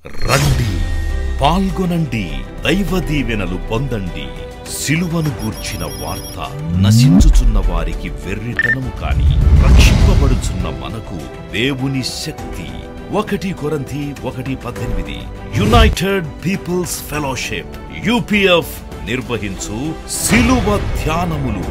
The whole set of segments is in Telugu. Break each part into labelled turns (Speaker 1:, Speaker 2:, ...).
Speaker 1: రండి, పాల్గొనండి, దైవ దీవెనలు పొందండి. సిలువను గూర్చిన వార్త నశించుచున్న వారికి వెర్రితనము కాని రక్షింపబడుచున్న మనకు దేవుని శక్తి. 1 కొరింథీ 1:18 యునైటెడ్ పీపుల్స్ ఫెలోషిప్ UPF నిర్వహించు సిలువ ధ్యానములు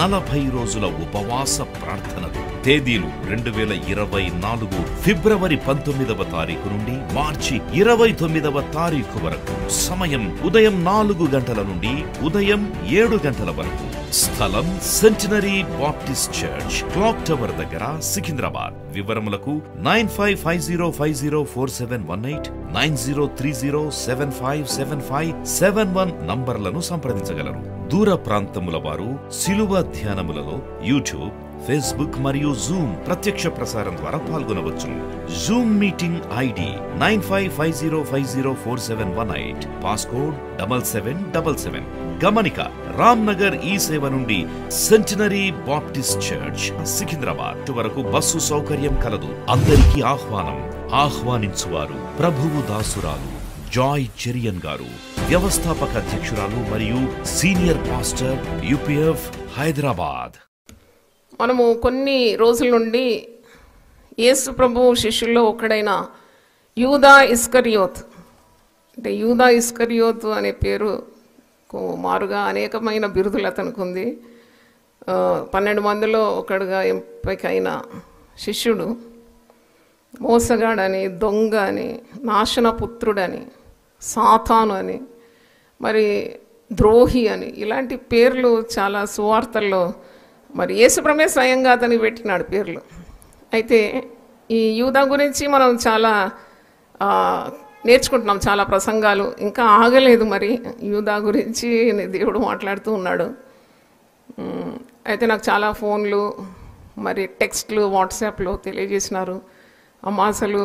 Speaker 1: 40 రోజుల ఉపవాస ప్రార్థనలు. తేదీలు 2024 ఫిబ్రవరి 19వ తారీఖు నుండి మార్చి 29వ తారీఖు వరకు. సమయం ఉదయం 4 గంటల నుండి ఉదయం 7 గంటల వరకు. స్థలం centenary Baptist church, clock tower దగ్గర, సికింద్రాబాద్. వివరములకు 9550504718 9030757571 నంబర్లను సంప్రదించగలరు. దూర ప్రాంతముల వారు సిలువ ధ్యానములలో యూట్యూబ్, ఫేస్బుక్ మరియు జూమ్ ప్రత్యక్ష ప్రసారం ద్వారా పాల్గొనవచ్చును. Zoom meeting ID 9550504718 passcode 7777. గమనిక, రామ్నగర్ ఈ సేవ నుండి సెంటినరీ బాప్టిస్ట్ చర్చ్ సికింద్రాబాద్ వరకు బస్సు సౌకర్యం కలదు. అందరికీ ఆహ్వానం. ఆహ్వానించువారు ప్రభువు దాసురాలు జాయ్ చెరియన్ గారు, వ్యవస్థాపక అధ్యక్షురాలు మరియు సీనియర్ పాస్టర్ UPF హైదరాబాద్.
Speaker 2: మనము కొన్ని రోజుల నుండి యేసు ప్రభు శిష్యుల్లో ఒకడైన యూదా ఇస్కరియోత్, అంటే యూదా ఇస్కరియోత్ అనే పేరు మారుగా అనేకమైన బిరుదులు అతనికి ఉంది. 12 మందిలో ఒకడుగా ఎంపికైన శిష్యుడు. మోసగాడని, దొంగ అని, నాశనపుత్రుడని, సాతాను అని, మరి ద్రోహి అని, ఇలాంటి పేర్లు చాలా సువార్తల్లో మరి యేసుప్రభువే స్వయంగా అతనికి పెట్టినాడు పేర్లు. అయితే ఈ యూదా గురించి మనం చాలా నేర్చుకుంటున్నాం, చాలా ప్రసంగాలు. ఇంకా ఆగలేదు మరి యూదా గురించి దేవుడు మాట్లాడుతూ ఉన్నాడు. అయితే నాకు చాలా ఫోన్లు మరి టెక్స్ట్లు వాట్సాప్లో తెలియజేసినారు. అమ్మ, అసలు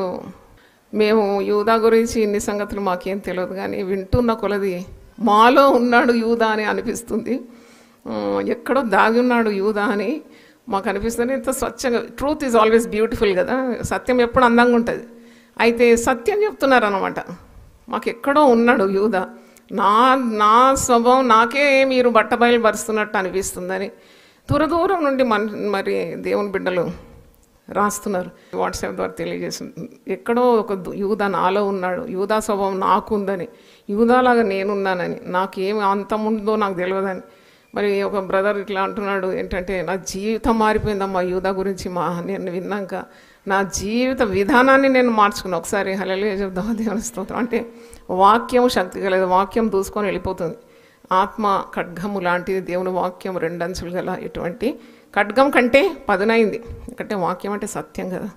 Speaker 2: మేము యూదా గురించి ఇన్ని సంగతులు మాకేం తెలియదు, కానీ వింటున్న కొలది మాలో ఉన్నాడు యూదా అని అనిపిస్తుంది. ఎక్కడో దాగి ఉన్నాడు యూదా అని మాకు అనిపిస్తుంది. ఇంత స్వచ్ఛంగా, ట్రూత్ ఈజ్ ఆల్వేస్ బ్యూటిఫుల్ కదా, సత్యం ఎప్పుడు అందంగా ఉంటుంది. అయితే సత్యం చెప్తున్నారు అన్నమాట, మాకు ఎక్కడో ఉన్నాడు యూదా, నా స్వభావం నాకే మీరు బట్టబయలు పరుస్తున్నట్టు అనిపిస్తుందని దూరం నుండి మరి దేవుని బిడ్డలు రాస్తున్నారు, వాట్సాప్ ద్వారా తెలియజేస్తుంది. ఎక్కడో ఒక యూదా నాలో ఉన్నాడు, యూదా స్వభావం నాకుందని, యూదాలాగా నేనున్నానని, నాకేమి అంతం ఉందో నాకు తెలియదని. మరి ఒక బ్రదర్ ఇట్లా అంటున్నాడు, ఏంటంటే నా జీవితం మారిపోయిందమ్మా యూదా గురించి నేను విన్నాక, నా జీవిత విధానాన్ని నేను మార్చుకున్నాను. ఒకసారి హల్లెలూయా చెప్దామా, దేవుని స్తోత్రం. అంటే వాక్యం శక్తి కలదు, వాక్యం దూసుకొని వెళ్ళిపోతుంది. ఆత్మ ఖడ్గము లాంటిది దేవుని వాక్యం, 2 అంచులు గల ఎటువంటి ఖడ్గం కంటే పదునైంది. ఎందుకంటే వాక్యం అంటే సత్యం కదా.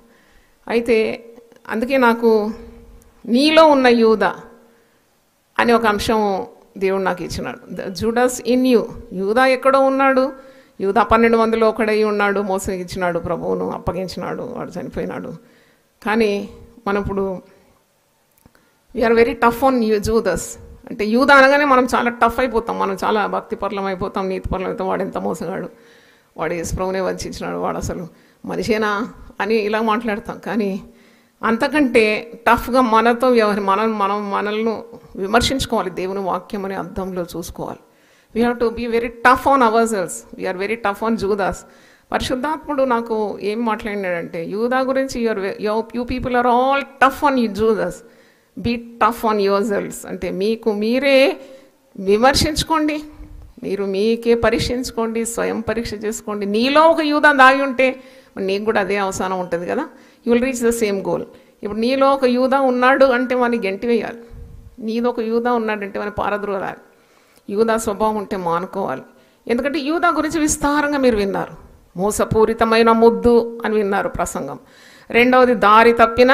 Speaker 2: అయితే అందుకే నాకు నీలో ఉన్న యూదా అనే ఒక అంశం దేవుడు నాకు ఇచ్చినాడు. జూడస్ ఇన్ యూ, యూదా ఎక్కడో ఉన్నాడు. యూదా 12 మందిలో ఒకడై ఉన్నాడు, మోసగించినాడు, ప్రభువును అప్పగించినాడు, వాడు చనిపోయినాడు. కానీ మనం ఇప్పుడు వీఆర్ వెరీ టఫ్ ఆన్ జూదస్. అంటే యూదా అనగానే మనం చాలా టఫ్ అయిపోతాం, మనం చాలా భక్తిపరులం అయిపోతాం, నీతిపరులం అయిపోతాం. వాడు ఎంత మోసగాడు, వాడు యేసు ప్రభువునే వంచినాడు, వాడు అసలు మనిషేనా అని ఇలా మాట్లాడతాం. కానీ అంతకంటే టఫ్గా మనతో మనల్ని విమర్శించుకోవాలి, దేవుని వాక్యం అనే అర్థంలో చూసుకోవాలి. We have to be very tough on our cells, we are very tough on Judas. పరిశుద్ధాత్ముడు నాకు ఏం మాట్లాడినాడంటే, యూదా గురించి you people are all tough on Judas, be tough on your cells. అంటే మీకు మీరే విమర్శించుకోండి, మీరు మీకే పరీక్షించుకోండి, స్వయం పరీక్ష చేసుకోండి. నీలో ఒక యూదా దాగి ఉంటే నీకు కూడా అదే అవసానం ఉంటుంది కదా, you will reach the same goal. ఇప్పుడు నీలో ఒక యూదా ఉన్నాడు అంటే వాడిని గెంటి వేయాలి, నీలో ఒక యూదా ఉన్నాడంటే వాడిని పారద్రోలాలి. యూదా స్వభావం ఉంటే మానుకోవాలి. ఎందుకంటే యూదా గురించి విస్తారంగా మీరు విన్నారు. మోసపూరితమైన ముద్దు అని విన్నారు ప్రసంగం. 2వది దారి తప్పిన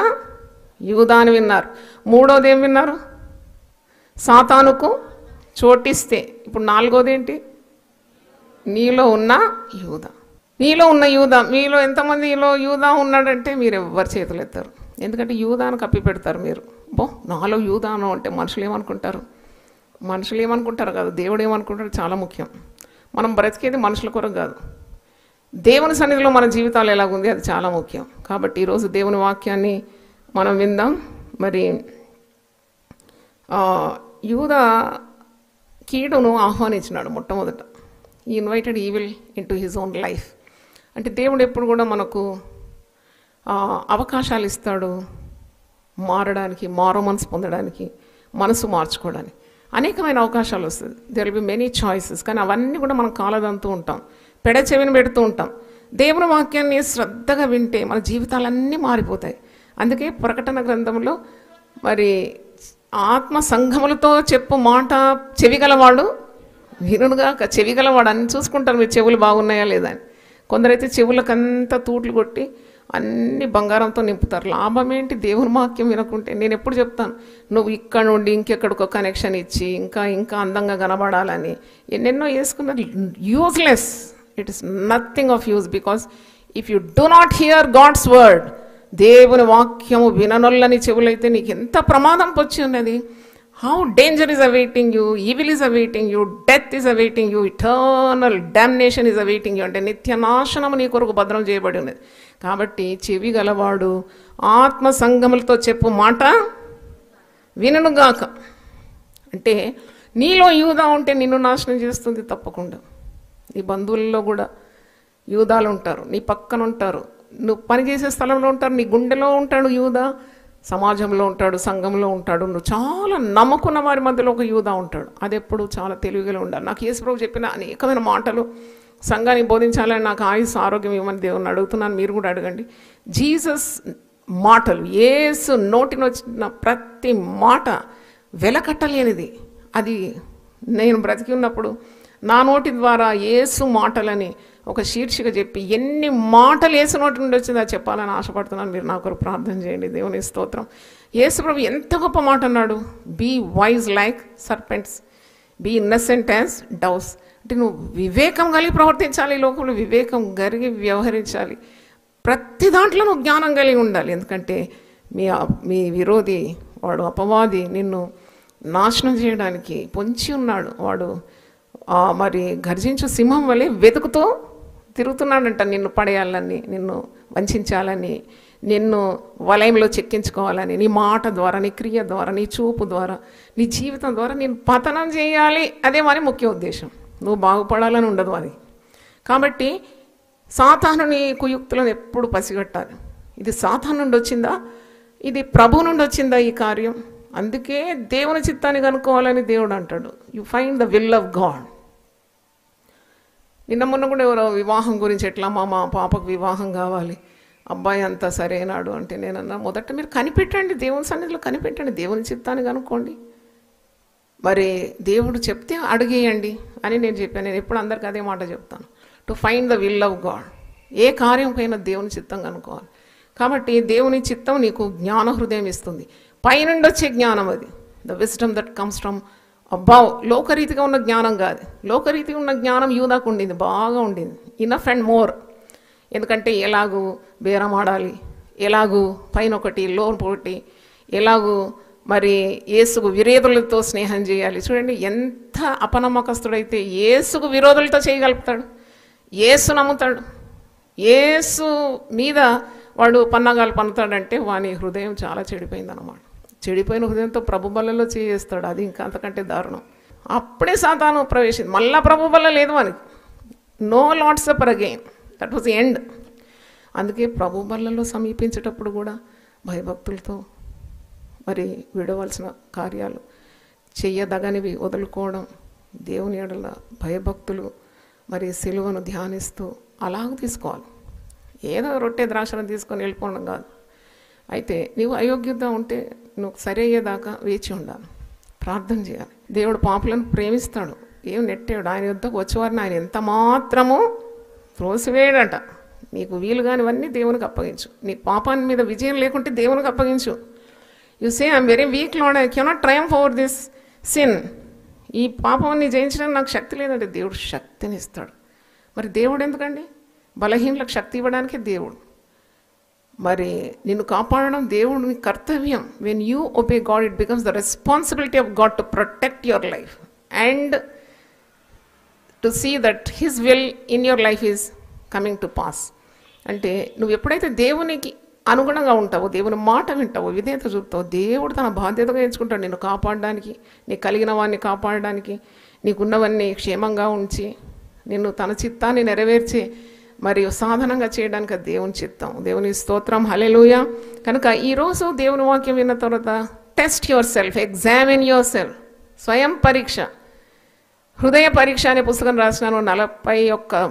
Speaker 2: యూదా అని విన్నారు. 3వది ఏం విన్నారు? సాతానుకు చోటిస్తే. ఇప్పుడు 4వది ఏంటి? నీలో ఉన్న యూదా. నీలో ఉన్న యూదా, మీలో ఎంతమందిలో యూదా ఉన్నాడంటే మీరు ఎవ్వరు చేతులు ఎత్తారు. ఎందుకంటే యూదాను కప్పి పెడతారు మీరు. నాలో యూదాను అంటే మనుషులు ఏమనుకుంటారు, కాదు, దేవుడు ఏమనుకుంటారు చాలా ముఖ్యం. మనం బ్రతికేది మనుషుల కొరకు కాదు, దేవుని సన్నిధిలో మన జీవితాలు ఎలాగుంది అది చాలా ముఖ్యం. కాబట్టి ఈరోజు దేవుని వాక్యాన్ని మనం విందాం. మరి యూదా కీడును ఆహ్వానించినాడు మొట్టమొదట. ఈ invited evil into his own life. అంటే దేవుడు ఎప్పుడు కూడా మనకు అవకాశాలు ఇస్తాడు మారడానికి, మారో మనసు పొందడానికి, మనసు మార్చుకోవడానికి అనేకమైన అవకాశాలు వస్తుంది. There will be many choices. కానీ అవన్నీ కూడా మనం కాలదంతూ ఉంటాం, పెడ చెవిని పెడుతూ ఉంటాం. దేవుని వాక్యాన్ని శ్రద్ధగా వింటే మన జీవితాలన్నీ మారిపోతాయి. అందుకే ప్రకటన గ్రంథంలో మరి ఆత్మ సంఘములతో చెప్పు మాట చెవిగలవాడు వినుగా, చెవిగలవాడు అని చూసుకుంటారు మీరు చెవులు బాగున్నాయా లేదా అని. కొందరైతే చెవులకంతా తూట్లు కొట్టి అన్ని బంగారంతో నింపుతారు. లాభం ఏంటి దేవుని వాక్యం వినకుంటే? నేను ఎప్పుడు చెప్తాను, నువ్వు ఇక్కడ నుండి ఇంకెక్కడికో కనెక్షన్ ఇచ్చి ఇంకా ఇంకా అందంగా కనబడాలని ఎన్నెన్నో వేసుకున్నారు. Useless. It is nothing of use. Because if you do not hear God's word, దేవుని వాక్యము విననొల్లని చెవులైతే నీకు ఎంత ప్రమాదం పొచ్చి ఉన్నది. How danger is awaiting you, evil is awaiting you, death is awaiting you, eternal domination is awaiting you. అంటే నిత్య నాశనము నీ కొరకు భద్రం చేయబడి ఉన్నది. కాబట్టి చెవి గలవాడు ఆత్మ సంగములతో చెప్పు మాట వినుగాక. అంటే నీలో యూదా ఉంటే నిన్ను నాశనం చేస్తుంది తప్పకుండా. నీ బంధువుల్లో కూడా యూదాలు ఉంటారు, నీ పక్కన ఉంటారు, నువ్వు పనిచేసే స్థలంలో ఉంటారు, నీ గుండెలో ఉంటాడు యూదా, సమాజంలో ఉంటాడు, సంఘంలో ఉంటాడు. నువ్వు చాలా నమ్మకున్న వారి మధ్యలో ఒక యూదా ఉంటాడు. అది ఎప్పుడు చాలా తెలివిగా ఉండాలి. నాకు యేసుప్రభు చెప్పిన అనేకమైన మాటలు సంఘానికి బోధించాలని నాకు ఆయుష్ ఆరోగ్యం ఇవ్వమని దేవుని అడుగుతున్నాను. మీరు కూడా అడగండి. జీసస్ మాటలు, యేసు నోటిని వచ్చిన ప్రతి మాట వెలకట్టలేనిది. అది నేను బ్రతికి ఉన్నప్పుడు నా నోటి ద్వారా యేసు మాటలని ఒక శీర్షిక చెప్పి ఎన్ని మాటలు యేసు నోటి నుండి వచ్చిందో అది చెప్పాలని ఆశపడుతున్నాను. మీరు నా కొరకు ప్రార్థన చేయండి. దేవుని స్తోత్రం. యేసు ప్రభు ఎంత గొప్ప మాట అన్నాడు. Be wise like serpents, be innocent as doves. అంటే నువ్వు వివేకం కలిగి ప్రవర్తించాలి, ఈ లోకంలో వివేకం కలిగి వ్యవహరించాలి. ప్రతి దాంట్లో నువ్వు జ్ఞానం కలిగి ఉండాలి. ఎందుకంటే మీ విరోధి వాడు అపవాది నిన్ను నాశనం చేయడానికి పొంచి ఉన్నాడు. వాడు మరి గర్జించు సింహం వలె వెతుకుతూ తిరుగుతున్నాడంట నిన్ను పడేయాలని, నిన్ను వంచాలని, నిన్ను వలయంలో చెక్కించుకోవాలని, నీ మాట ద్వారా, నీ క్రియ ద్వారా, నీ చూపు ద్వారా, నీ జీవితం ద్వారా నేను పతనం చేయాలి. అదే మరి ముఖ్య ఉద్దేశం. నువ్వు బాగుపడాలని ఉండదు అది. కాబట్టి సాతానుని కుయుక్తులను ఎప్పుడు పసిగట్టాలి. ఇది సాతాను నుండి వచ్చిందా, ఇది ప్రభు నుండి వచ్చిందా ఈ కార్యం? అందుకే దేవుని చిత్తాన్ని కనుక్కోవాలని దేవుడు అంటాడు. You find the will of God. నిన్న మొన్న కూడా ఎవరో వివాహం గురించి, ఎట్లా మా పాపకు వివాహం కావాలి, అబ్బాయి అంతా సరైనాడు అంటే నేనన్నా, మొదట మీరు కనిపెట్టండి, దేవుని సన్నిధిలో కనిపెట్టండి, దేవుని చిత్తాన్ని కనుక్కోండి. మరి దేవుడు చెప్తే అడిగేయండి అని నేను చెప్పాను. నేను ఎప్పుడు అందరికీ అదే మాట చెప్తాను. To find the will of God. ఏ కార్యంకైనా దేవుని చిత్తం కనుక్కోవాలి. కాబట్టి దేవుని చిత్తం నీకు జ్ఞాన హృదయం ఇస్తుంది. పైనుండి వచ్చే జ్ఞానం అది. The wisdom that comes from above. లోకరీతిగా ఉన్న జ్ఞానం కాదు. లోకరీతిగా ఉన్న జ్ఞానం యూదాకు ఉండింది, బాగా ఉండింది, ఇనఫ్ అండ్ మోర్. ఎందుకంటే ఎలాగూ బేరం ఆడాలి, ఎలాగూ పైన ఒకటి లోన్ ఒకటి, ఎలాగూ మరి యేసుకు విరోధులతో స్నేహం చేయాలి. చూడండి ఎంత అపనమ్మకస్తుడైతే యేసుకు విరోధులతో చేయగలుగుతాడు. యేసు నమ్ముతాడు, యేసు మీద వాడు పన్నాగాలు పన్నుతాడంటే వాని హృదయం చాలా చెడిపోయిందన్నమాట. చెడిపోయిన హృదయంతో ప్రభు బలలో చేస్తాడు. అది ఇంకా అంతకంటే దారుణం. అప్పుడే సాతాను ప్రవేశింది. మళ్ళా ప్రభు బల లేదు మనకి. No Lord supper again. That was end. అందుకే ప్రభు బలలో సమీపించేటప్పుడు కూడా భయభక్తులతో మరి విడవలసిన కార్యాలు చెయ్యదగనివి వదులుకోవడం, దేవుని ఎడల భయభక్తులు, మరి సిలువను ధ్యానిస్తూ అలాగ తీసుకోవాలి. ఏదో రొట్టె ద్రాక్షను తీసుకొని వెళ్ళిపోవడం కాదు. అయితే నీవు అయోగ్యత ఉంటే నువ్వు సరి అయ్యేదాకా వేచి ఉండాలి, ప్రార్థన చేయాలి. దేవుడు పాపులను ప్రేమిస్తాడు, ఏం నెట్టాడు. ఆయన యుద్ధకు వచ్చేవారిని ఆయన ఎంత మాత్రము త్రోసివేయడట. నీకు వీలు కానివన్నీ దేవునికి అప్పగించు. నీ పాపాన్ని మీద విజయం లేకుంటే దేవునికి అప్పగించు. You say I'm very weak Lord, I cannot triumph over this sin. ఈ పాపాన్ని జయించడానికి నాకు శక్తి లేదంటే దేవుడు శక్తిని ఇస్తాడు. మరి దేవుడు ఎందుకండి? బలహీనులకు శక్తి ఇవ్వడానికే దేవుడు. మరి నిన్ను కాపాడడం దేవుని కర్తవ్యం. When you obey God, it becomes the responsibility of God to protect your life and to see that his will in your life is coming to pass. అంటే నువ్వు ఎప్పుడైతే దేవునికి అనుగుణంగా ఉంటావు, దేవుని మాట వింటావు, విధేయత చూపుతావు, దేవుడు తన బాధ్యతగా ఎంచుకుంటాడు నిన్ను కాపాడడానికి, నీకు కలిగిన వాడిని కాపాడడానికి, నీకున్నవన్నీ క్షేమంగా ఉంచి నిన్ను తన చిత్తాన్ని నెరవేర్చి మరియు సాధనంగా చేయడానికి అది దేవుని చిత్తం. దేవుని స్తోత్రం, హల్లెలూయా. కనుక ఈరోజు దేవుని వాక్యం విన్న తర్వాత test your self, examine your self, స్వయం పరీక్ష. హృదయ పరీక్ష అనే పుస్తకం రాసినాను. 41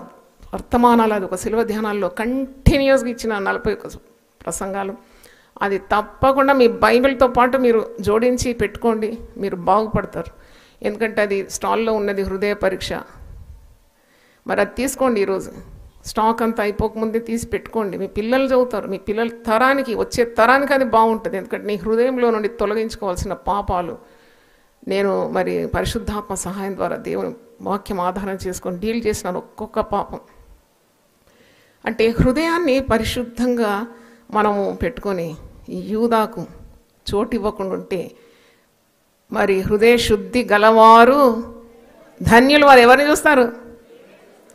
Speaker 2: వర్తమానాలు, అది ఒక శిలువ ధ్యానాల్లో కంటిన్యూస్గా ఇచ్చిన 41 ప్రసంగాలు. అది తప్పకుండా మీ బైబిల్తో పాటు మీరు జోడించి పెట్టుకోండి, మీరు బాగుపడతారు. ఎందుకంటే అది స్టాల్లో ఉన్నది హృదయ పరీక్ష. మరి అది తీసుకోండి, ఈరోజు స్టాక్ అంతా అయిపోకముందే తీసి పెట్టుకోండి. మీ పిల్లలు చదువుతారు, మీ పిల్లల తరానికి, వచ్చే తరానికి అది బాగుంటుంది. ఎందుకంటే నీ హృదయంలో నుండి తొలగించుకోవాల్సిన పాపాలు నేను మరి పరిశుద్ధాత్మ సహాయం ద్వారా దేవుని వాక్యం ఆధారం చేసుకొని డీల్ చేసినాను. ఒక్కొక్క పాపం అంటే హృదయాన్ని పరిశుద్ధంగా మనము పెట్టుకొని ఈ యూదాకు చోటు ఇవ్వకుండా ఉంటే మరి హృదయ శుద్ధి గలవారు ధన్యులు, వారు ఎవరిని చూస్తారు?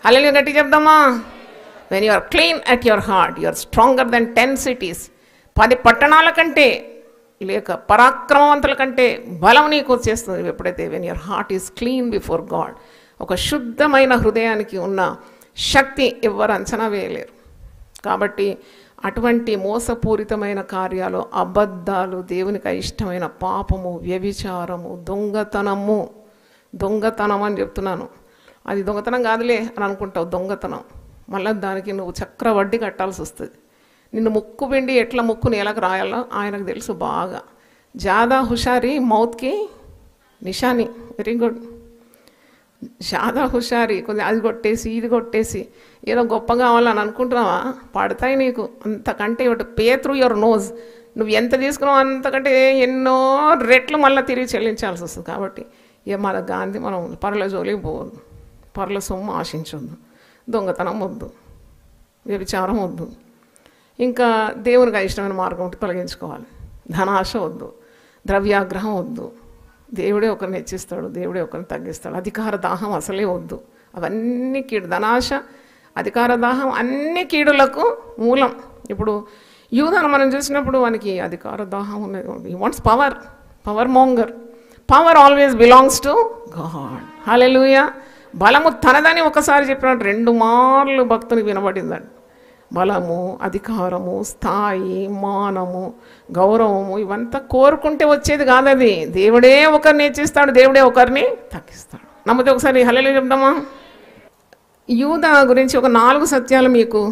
Speaker 2: హల్లెలూయా గట్టి చెప్దామా? When you are clean at your heart you are stronger than 10 cities. 10 పట్టణాల కంటే లేక పరాక్రమవంతుల కంటే బలం నీకు వచ్చేస్తుంది ఎప్పుడైతే when your heart is clean before God. ఒక శుద్ధమైన హృదయానికి ఉన్న శక్తి ఎవ్వరు అంచనా వేయలేరు. కాబట్టి అటువంటి మోసపూరితమైన కార్యాలు, అబద్ధాలు, దేవునికి అయిష్టమైన పాపము, వ్యభిచారము, దొంగతనం అని చెప్తున్నాను. అది దొంగతనం కాదులే అని అనుకుంటావు, దొంగతనం. మళ్ళీ దానికి నువ్వు చక్రవడ్డీ కట్టాల్సి వస్తుంది. నిన్ను ముక్కు పిండి ఎట్లా ముక్కు నేలకు రాయాలో ఆయనకు తెలుసు బాగా. జాదా హుషారి మౌత్కి నిషాని. Very good. జాదా హుషారి, కొంచెం అది కొట్టేసి ఇది కొట్టేసి ఏదో గొప్ప కావాలని అనుకుంటున్నావా? పడతాయి నీకు. అంతకంటే ఒకటి పే త్రూ యువర్ నోజ్. నువ్వు ఎంత తీసుకున్నావు అంతకంటే ఎన్నో రెట్లు మళ్ళీ తిరిగి చెల్లించాల్సి వస్తుంది. కాబట్టి ఇక మన గాంధీ మనం పరుల జోలికి పోవద్దు, పరుల సొమ్ము ఆశించొద్దు, దొంగతనం వద్దు, వ్యభిచారం వద్దు, ఇంకా దేవునికి ఇష్టమైన మార్గం ఒకటి తొలగించుకోవాలి. ధనాశ వద్దు, ద్రవ్యాగ్రహం వద్దు. దేవుడే ఒకరిని హెచ్చిస్తాడు, దేవుడే ఒకరిని తగ్గిస్తాడు. అధికార దాహం అసలే వద్దు. అవన్నీ కీడు. ధనాశ, అధికార దాహం అన్ని కీడులకు మూలం. ఇప్పుడు యూదాను మనం చూసినప్పుడు వానికి అధికార దాహం ఉన్నది. He wants power monger. Power always belongs to God. Hallelujah. బలము తనదని ఒకసారి చెప్పినట్టు 2 మార్లు భక్తునికి వినబడిందండి. బలము, అధికారము, స్థాయి, మానము, గౌరవము ఇవంతా కోరుకుంటే వచ్చేది కాదది. దేవుడే ఒకరిని హెచ్చిస్తాడు, దేవుడే ఒకరిని తగ్గిస్తాడు. నమ్మితే ఒకసారి హల్లెలూయా చెప్దామా? యూదా గురించి ఒక 4 సత్యాలు మీకు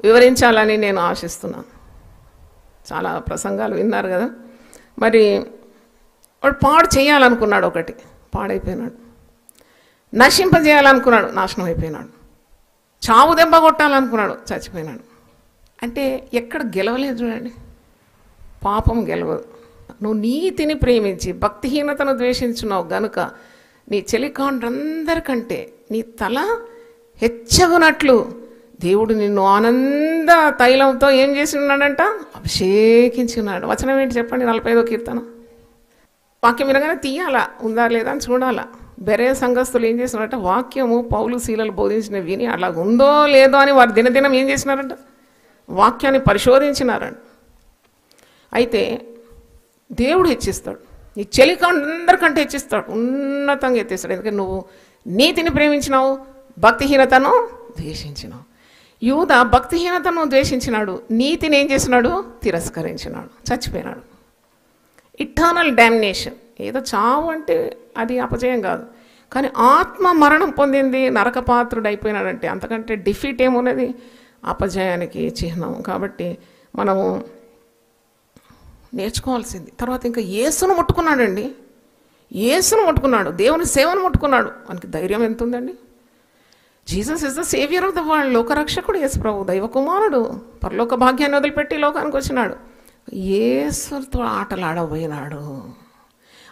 Speaker 2: వివరించాలని నేను ఆశిస్తున్నాను. చాలా ప్రసంగాలు విన్నారు కదా. మరి వాడు పాడు చేయాలనుకున్నాడు, ఒకటి పాడైపోయినాడు. నశింపజేయాలనుకున్నాడు, నాశనం అయిపోయినాడు. చావు దెబ్బ కొట్టాలనుకున్నాడు, చచ్చిపోయినాడు. అంటే ఎక్కడ గెలవలేదు చూడండి. పాపం గెలవదు. నువ్వు నీతిని ప్రేమించి భక్తిహీనతను ద్వేషించున్నావు గనుక నీ చెలికాండ్రందరికంటే నీ తల హెచ్చగునట్లు దేవుడు నిన్ను ఆనంద తైలంతో ఏం చేసి ఉన్నాడంట? అభిషేకించున్నాడు. వచనం ఏంటి చెప్పండి? 45వ కీర్తన. వాక్యం వినగానే తీయాలా, ఉందా లేదా అని చూడాలా. బెరే సంఘస్థులు ఏం చేసినారంట? వాక్యము పౌలు శీలలు బోధించిన విని అలా ఉందో లేదో అని వారు దినదినం ఏం చేసినారంట? వాక్యాన్ని పరిశోధించినారంట. అయితే దేవుడు హెచ్చిస్తాడు, నీ చెలికందరికంటే హెచ్చిస్తాడు, ఉన్నతంగా ఎత్తేస్తాడు. ఎందుకంటే నువ్వు నీతిని ప్రేమించినావు, భక్తిహీనతను ద్వేషించినావు. యూదా భక్తిహీనతను ద్వేషించినాడు, నీతిని ఏం చేసినాడు? తిరస్కరించినాడు, చచ్చిపోయినాడు. Eternal domination. ఏదో చావు అంటే అది అపజయం కాదు, కానీ ఆత్మ మరణం పొందింది, నరకపాత్రుడు అయిపోయినాడంటే అంతకంటే డిఫీట్ ఏమున్నది? అపజయానికి చిహ్నం. కాబట్టి మనము నేర్చుకోవాల్సింది. తర్వాత ఇంకా యేసును ముట్టుకున్నాడండి. యేసును ముట్టుకున్నాడు, దేవుని సేవను ముట్టుకున్నాడు. మనకి ధైర్యం ఎంత ఉందండి? Jesus is the saviour of the world. లోకరక్షకుడు యేసు ప్రభు, దైవ కుమారుడు. పరలోక భాగ్యాన్ని వదిలిపెట్టి లోకానికి వచ్చినాడు. యేసుతో ఆటలాడబోయినాడు.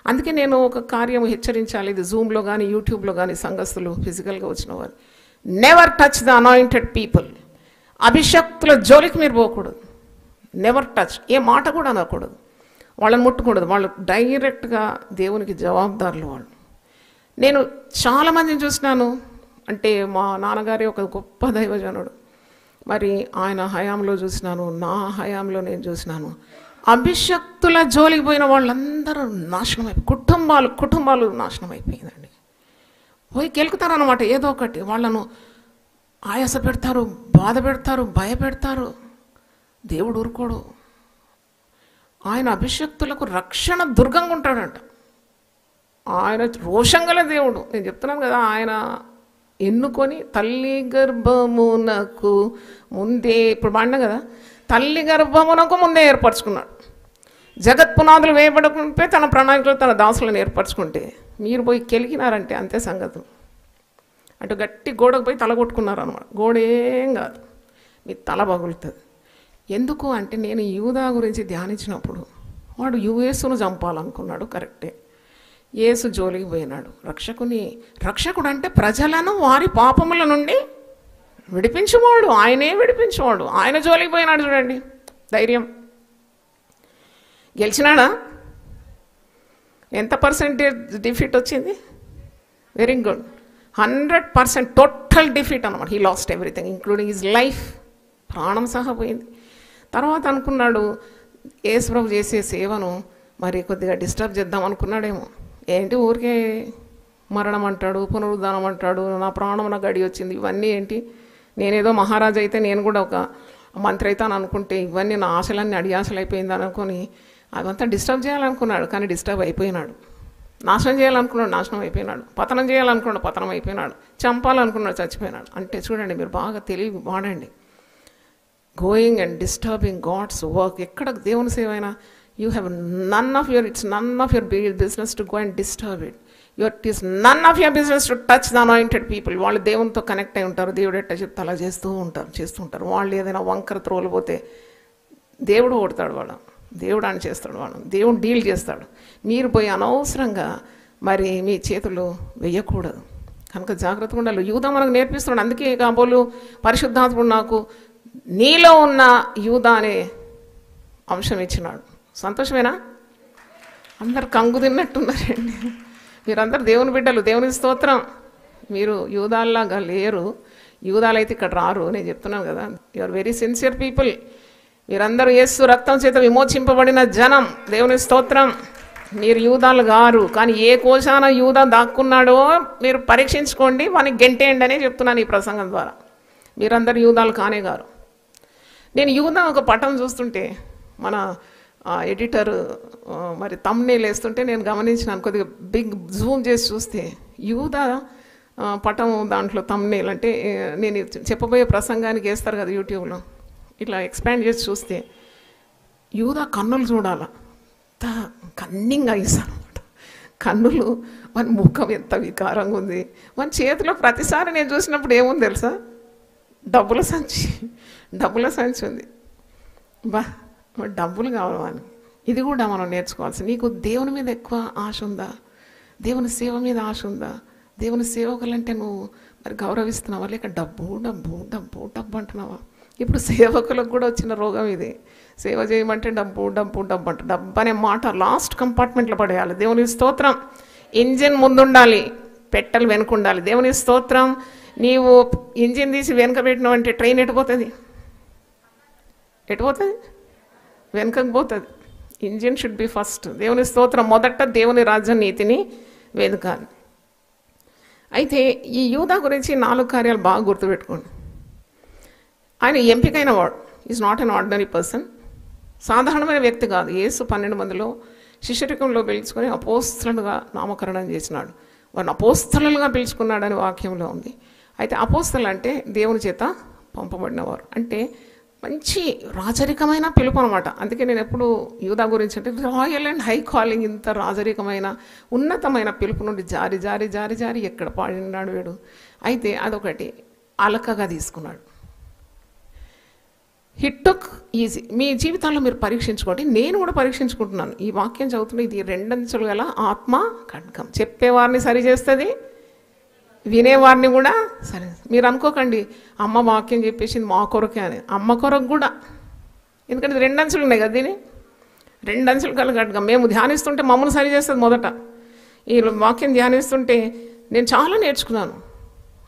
Speaker 2: అందుకే నేను ఒక కార్యం హెచ్చరించాలి. ఇది జూమ్లో కానీ యూట్యూబ్లో కానీ సంఘస్థులు ఫిజికల్గా వచ్చిన వారు, never touch the anointed people. అభిషక్తుల జోలికి మీరు పోకూడదు. Never touch. ఏ మాట కూడా అనకూడదు, వాళ్ళని ముట్టకూడదు. వాళ్ళు డైరెక్ట్గా దేవునికి జవాబుదారులు వాళ్ళు. నేను చాలామందిని చూసినాను. అంటే మా నాన్నగారి ఒక గొప్ప దైవజనుడు, మరి ఆయన హయాంలో చూసినాను, నా హయాంలో నేను చూసినాను. అభిషక్తుల జోలికి పోయిన వాళ్ళందరూ నాశనం అయిపోయి, కుటుంబాలు నాశనం అయిపోయిందండి. పోయి కెలుకుతారనమాట ఏదో ఒకటి. వాళ్ళను ఆయాస పెడతారు, బాధ పెడతారు, భయపెడతారు. దేవుడు ఊరుకోడు. ఆయన అభిషక్తులకు రక్షణ దుర్గంగా ఉంటాడంట. ఆయన రోషంగల దేవుడు. నేను చెప్తున్నాను కదా, ఆయన ఎన్నుకొని తల్లి గర్భమునకు ముందే, ఇప్పుడు బాడిన కదా, తల్లి గర్భమునకు ముందే ఏర్పరచుకున్నాడు. జగత్ పునాదులు వేయబడకుంటే తన ప్రణాళికలు తన దాసులను ఏర్పరచుకుంటే మీరు పోయి కెలికినారంటే అంతే సంగతి. అటు గట్టి గోడకు పోయి తల కొట్టుకున్నారు అనమాట. గోడ ఏం కాదు, మీ తల పగులుతుంది. ఎందుకు అంటే నేను యూదా గురించి ధ్యానించినప్పుడు వాడు యేసును చంపాలనుకున్నాడు, కరెక్టే. యేసు జోలికి పోయినాడు. రక్షకుడు అంటే ప్రజలను వారి పాపముల నుండి విడిపించేవాడు, ఆయనే విడిపించేవాడు. ఆయన జోలికి పోయినాడు. చూడండి ధైర్యం. గెలిచినాడా? ఎంత పర్సెంటేజ్ డిఫీట్ వచ్చింది? వెరీ గుడ్, 100% టోటల్ డిఫీట్ అనమాట. He lost everything including his life. ప్రాణం సహా పోయింది. తర్వాత అనుకున్నాడు యేసు ప్రభు చేసే సేవను మరి కొద్దిగా డిస్టర్బ్ చేద్దాం అనుకున్నాడేమో. ఏంటి ఊరికే మరణం అంటాడు, పునరుద్ధానం అంటాడు, నా ప్రాణం నా గడి వచ్చింది, ఇవన్నీ ఏంటి, నేనేదో మహారాజు అయితే నేను కూడా ఒక మంత్రి అవుతాను అనుకుంటే ఇవన్నీ నా ఆశలన్నీ అడియాశలు అయిపోయింది అనుకొని అదంతా డిస్టర్బ్ చేయాలనుకున్నాడు. కానీ డిస్టర్బ్ అయిపోయినాడు. నాశనం చేయాలనుకున్నాడు, నాశనం అయిపోయినాడు. పతనం చేయాలనుకున్నాడు, పతనం అయిపోయినాడు. చంపాలనుకున్నాడు, చచ్చిపోయినాడు. అంటే చూడండి, మీరు బాగా తెలివి వాడండి. Going and disturbing God's work. ఎక్కడ దేవుని సేవ అయినా you have it's none of your business to go and disturb it. It is none of your business to touch the anointed people. వాళ్ళు దేవునితో కనెక్ట్ అయి ఉంటారు. దేవుడు ఎట్ట చెప్తే అలా చేస్తూ ఉంటారు. వాళ్ళు ఏదైనా వంకర త్రోలు పోతే దేవుడు ఓడతాడు, వాడు దేవుడు అని చేస్తాడు, వాడు దేవుడు డీల్ చేస్తాడు. మీరు పోయి అనవసరంగా మరి మీ చేతులు వేయకూడదు. కనుక జాగ్రత్తగా ఉండాలి. యూదా మనకు నేర్పిస్తున్నాడు. అందుకే కాబోలు పరిశుద్ధాత్ముడు నాకు నీలో ఉన్న యూదా అనే అంశం ఇచ్చినాడు. సంతోషమేనా? అందరు కంగు తిన్నట్టున్నారండి. మీరందరూ దేవుని బిడ్డలు, దేవుని స్తోత్రం. మీరు యూదాల్లాగా లేరు. యూదాలైతే ఇక్కడ రారు, నేను చెప్తున్నాను కదా. You are very sincere people. మీరందరూ యేసు రక్తం చేత విమోచింపబడిన జనం, దేవుని స్తోత్రం. మీరు యూదాలు గారు. కానీ ఏ కోశాన యూదా దాక్కున్నాడో మీరు పరీక్షించుకోండి, వానికి గెంటేయండి అనే చెప్తున్నాను ఈ ప్రసంగం ద్వారా. మీరందరూ యూదాలు కానే గారు. నేను యూదా ఒక పటం చూస్తుంటే, మన ఎడిటర్ మరి థంబ్నెయిల్ వేస్తుంటే నేను గమనించినాను. కొద్దిగా బిగ్ జూమ్ చేసి చూస్తే యూదా పటం దాంట్లో థంబ్నెయిల్ అంటే నేను చెప్పబోయే ప్రసంగానికి వేస్తారు కదా యూట్యూబ్లో, ఇట్లా ఎక్స్పాండ్ చేసి చూస్తే యూదా కన్నులు చూడాల, కన్నింగ్ ఐస్ అనమాట. కన్నులు, మన ముఖం ఎంత వికారంగా ఉంది. మన చేతిలో ప్రతిసారి నేను చూసినప్పుడు ఏముంది తెలుసా? డబ్బుల సంచి ఉంది. డబ్బులు కావాలి మనకి. ఇది కూడా మనం నేర్చుకోవాల్సి. నీకు దేవుని మీద ఎక్కువ ఆశ ఉందా? దేవుని సేవ మీద ఆశ ఉందా? దేవుని సేవకులంటే నువ్వు మరి గౌరవిస్తున్నావా, లేక డబ్బు డబ్బు డబ్బు డబ్బు అంటున్నావా? ఇప్పుడు సేవకులకు కూడా వచ్చిన రోగం ఇది. సేవ చేయమంటే డబ్బు డబ్బు డబ్బు అంట. డబ్బు అనే మాట లాస్ట్ కంపార్ట్మెంట్లో పడేయాలి. దేవుని స్తోత్రం. ఇంజిన్ ముందుండాలి, పెట్టెలు వెనుక ఉండాలి. దేవుని స్తోత్రం. నీవు ఇంజిన్ తీసి వెనుక పెట్టినావు అంటే ట్రైన్ ఎటుపోతుంది? వెనుకకు పోతుంది. Engine should be first. దేవుని స్తోత్రం. మొదట దేవుని రాజ్య నీతిని వెతకాలి. అయితే ఈ యూదా గురించి 4 కార్యాలు బాగా గుర్తుపెట్టుకోండి. ఆయన ఎంపికైన వాడు. Is not an ordinary person. సాధారణమైన వ్యక్తి కాదు. యేసు 12 మందిలో శిష్యరికంలో పిలుచుకొని అపోస్తలుగా నామకరణం చేసినాడు. వారిని అపోస్తలుగా పిలుచుకున్నాడని వాక్యంలో ఉంది. అయితే అపోస్తలు అంటే దేవుని చేత పంపబడినవారు. అంటే మంచి రాజరికమైన పిలుపు అనమాట. అందుకే నేను ఎప్పుడు యూదా గురించి అంటే రాయల్ అండ్ హై కాలింగ్, ఇంత రాజరికమైన ఉన్నతమైన పిలుపు నుండి జారి జారి జారి జారి ఎక్కడ పాడినాడు వీడు. అయితే అదొకటి అలకగా తీసుకున్నాడు. హిట్ టుక్ ఈజీ. మీ జీవితాల్లో మీరు పరీక్షించుకోండి. నేను కూడా పరీక్షించుకుంటున్నాను. ఈ వాక్యం చదువుతున్నా. ఇది 2 అంచులు గల ఆత్మ ఖడ్గం. చెప్పేవారిని సరి చేస్తుంది, వినేవారిని కూడా సరే. మీరు అనుకోకండి అమ్మ వాక్యం చెప్పేసింది మా కొరకే అని. అమ్మ కొరకు కూడా. ఎందుకంటే 2 అంచులు ఉన్నాయి కదా. దీని 2 అంచులు గల ఖడ్గం. మేము ధ్యానిస్తుంటే మమ్మల్ని సరి చేస్తుంది మొదట. ఈ వాక్యం ధ్యానిస్తుంటే నేను చాలా నేర్చుకున్నాను.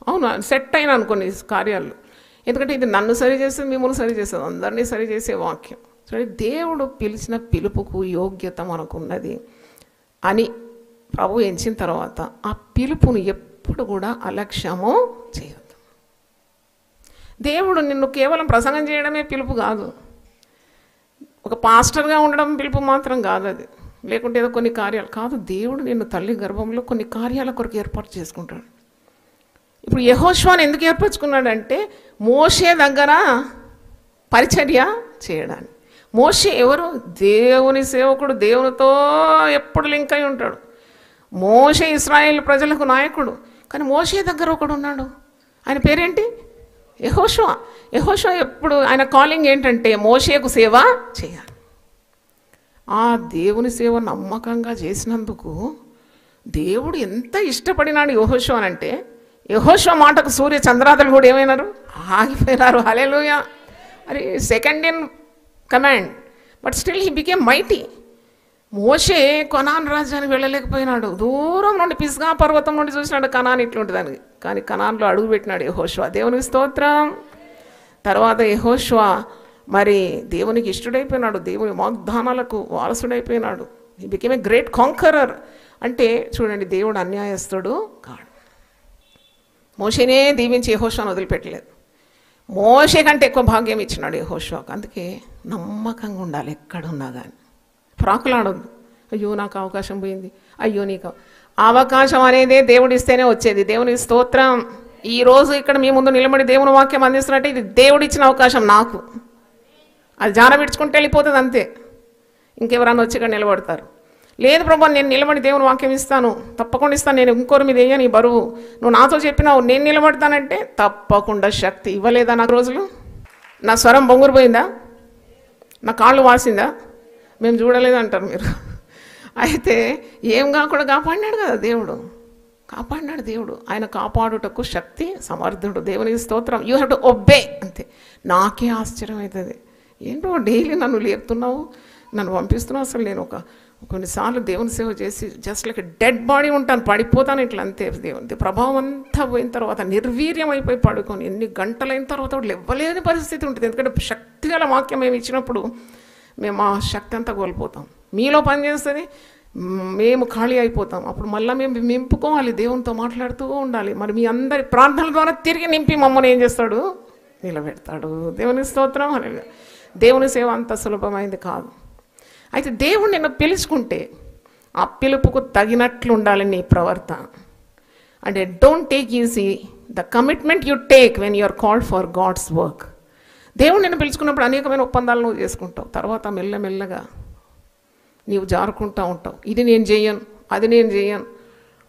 Speaker 2: అవును, సెట్ అయినాను కొన్ని కార్యాలు. ఎందుకంటే ఇది నన్ను సరి చేస్తుంది, మిమ్మల్ని సరి చేస్తుంది, అందరినీ సరి చేసే వాక్యం. చూడండి, దేవుడు పిలిచిన పిలుపుకు యోగ్యత మనకున్నది అని ప్రభు ఎంచిన తర్వాత ఆ పిలుపును ఎప్పుడు కూడా అలక్ష్యము చేయొద్దు. దేవుడు నిన్ను కేవలం ప్రసంగం చేయడమే పిలుపు కాదు, ఒక పాస్టర్గా ఉండడం పిలుపు మాత్రం కాదు అది, లేకుంటే ఏదో కొన్ని కార్యాలు కాదు. దేవుడు నిన్ను తల్లి గర్భంలో కొన్ని కార్యాల కొరకు ఏర్పాటు చేసుకుంటాడు. ఇప్పుడు యెహోషువను ఎందుకు ఏర్పరచుకున్నాడంటే మోషే దగ్గర పరిచర్య చేయడానికి. మోషే ఎవరు? దేవుని సేవకుడు, దేవునితో ఎప్పుడు లింక్ అయి ఉంటాడు. మోషే ఇశ్రాయేలు ప్రజలకు నాయకుడు. కానీ మోషే దగ్గర ఒకడు ఉన్నాడు, ఆయన పేరేంటి? యెహోషువ. యెహోషువ ఎప్పుడు ఆయన కాలింగ్ ఏంటంటే మోషేకు సేవ చేయాలి. ఆ దేవుని సేవ నమ్మకంగా చేసినందుకు దేవుడు ఎంత ఇష్టపడినాడు యెహోషువనంటే, యెహోషువ మాటకు సూర్య చంద్రాదులు కూడా ఏమైనారు? ఆగిపోయినారు. హల్లెలూయా. అది second in command, but still he became mighty. Moshe Canaan రాజ్యానికి వెళ్ళలేకపోయినాడు, దూరం నుండి పిస్గా పర్వతం నుండి చూసినాడు కనాన్ ఇట్లుంటుందని, కానీ కనాన్లో అడుగు పెట్టినాడు యెహోషువ. దేవునికి స్తోత్రం. తర్వాత యెహోషువ మరి దేవునికి ఇష్టడైపోయినాడు, దేవుని వాగ్దానాలకు వారసుడైపోయినాడు. He became a great conqueror. అంటే చూడండి, దేవుడు అన్యాయస్తుడు కాడు. మోషేనే దీవించి యెహోషువను వదిలిపెట్టలేదు, మోషే కంటే ఎక్కువ భాగ్యం ఇచ్చినాడు యెహోషువకు. అందుకే నమ్మకంగా ఉండాలి ఎక్కడున్నా కానీ. ప్రాకులాడొద్దు, అయ్యో నాకు అవకాశం పోయింది, అయ్యో నీకు అవకాశం అనేదే దేవుడు ఇస్తేనే వచ్చేది. దేవుని స్తోత్రం. ఈరోజు ఇక్కడ మీ ముందు నిలబడి దేవుని వాక్యం అందిస్తున్నట్టే ఇది దేవుడు ఇచ్చిన అవకాశం నాకు. అది జారబిడ్చుకుంటే వెళ్ళిపోతుంది అంతే, ఇంకెవరన్నా వచ్చి ఇక్కడ నిలబడతారు. లేదు ప్రభు, నేను నిలబడి దేవుని వాక్యం ఇస్తాను, తప్పకుండా ఇస్తాను, నేను ఇంకోరి మీద వేయను ఈ బరువు, నువ్వు నాతో చెప్పినావు నేను నిలబడతానంటే తప్పకుండా శక్తి. ఇవ్వలేదా నాకు రోజులు? నా స్వరం బొంగురు పోయిందా? నా కాళ్ళు వాసిందా? మేము చూడలేదు అంటారు మీరు. అయితే ఏం కాకుండా కాపాడినాడు కదా దేవుడు, కాపాడినాడు దేవుడు. ఆయన కాపాడుటకు శక్తి సమర్థుడు. దేవునికి స్తోత్రం. యూ హ్యావ్ టు ఒబే అంతే. నాకే ఆశ్చర్యం అవుతుంది, ఏంటో డైలీ నన్ను లేపుతున్నావు, నన్ను పంపిస్తున్నావు. అసలు నేను కొన్నిసార్లు దేవుని సేవ చేసి జస్ట్ లైక్ డెడ్ బాడీ ఉంటాను, పడిపోతాను ఇట్లా అంతే. దేవుని ప్రభావం అంతా పోయిన తర్వాత నిర్వీర్యం అయిపోయి పడుకొని ఎన్ని గంటలైన తర్వాత కూడా ఇవ్వలేని పరిస్థితి ఉంటుంది. ఎందుకంటే శక్తిగల వాక్యం మేము ఇచ్చినప్పుడు మేము ఆ శక్తి అంతా కోల్పోతాం. మీలో పనిచేస్తుంది, మేము ఖాళీ అయిపోతాం. అప్పుడు మళ్ళీ మేము నింపుకోవాలి, దేవునితో మాట్లాడుతూ ఉండాలి. మరి మీ అందరి ప్రార్థనల ద్వారా తిరిగి నింపి మమ్మల్ని ఏం చేస్తాడు? నిలబెడతాడు. దేవుని స్తోత్రం. దేవుని సేవ అంత సులభమైంది కాదు. అయితే దేవుడు నిన్ను పిలుచుకుంటే ఆ పిలుపుకు తగినట్లు ఉండాలి నీ ప్రవర్తన. అంటే don't take easy the commitment you take when you are called for God's work. దేవుడు నిన్ను పిలుచుకున్నప్పుడు అనేకమైన ఒప్పందాలు నువ్వు చేసుకుంటావు. తర్వాత మెల్లమెల్లగా నీవు జారుకుంటూ ఉంటావు. ఇది నేను చేయను, అది నేను చేయను,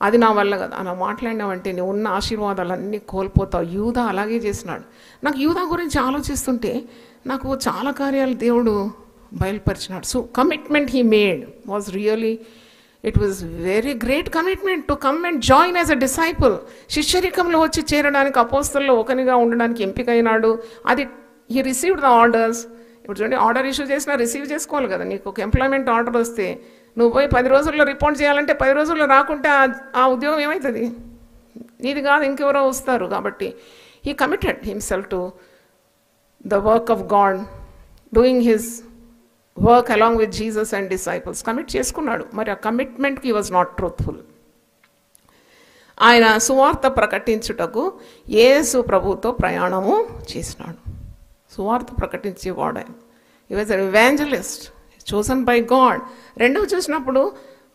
Speaker 2: అది నా వల్ల కదా అలా మాట్లాడినావంటే నువ్వు ఉన్న ఆశీర్వాదాలన్నీ కోల్పోతావు. యూదా అలాగే చేసినాడు. నాకు యూదా గురించి ఆలోచిస్తుంటే నాకు చాలా కార్యాలు దేవుడు బయలుపరిచినాడు. So commitment he made was really, it was very great commitment to come and join as a disciple. శిష్యరికంలో వచ్చి చేరడానికి, అపోస్తల్లో ఒకనిగా ఉండడానికి ఎంపికైనాడు. అది హీ రిసీవ్డ్ ద ఆర్డర్స్. ఇప్పుడు చూడండి, ఆర్డర్ ఇష్యూ చేసినా రిసీవ్ చేసుకోవాలి కదా. నీకు ఒక ఎంప్లాయ్మెంట్ ఆర్డర్ వస్తే నువ్వు పోయి 10 రోజుల్లో రిపోర్ట్ చేయాలంటే 10 రోజుల్లో రాకుంటే ఆ ఉద్యోగం ఏమవుతుంది? నీది కాదు, ఇంకెవరో వస్తారు. కాబట్టి he committed himself to the work of God, doing his work along with Jesus and disciples. Commit చేసుకున్నాడు. మరి ఆ కమిట్మెంట్కి హీ వాజ్ నాట్ ట్రూత్ఫుల్. ఆయన సువార్త ప్రకటించుటకు యేసు ప్రభుతో ప్రయాణము చేసినాడు. సువార్త ప్రకటించేవాడు ఆయన. He was an evangelist chosen by God. రెండవ చూసినప్పుడు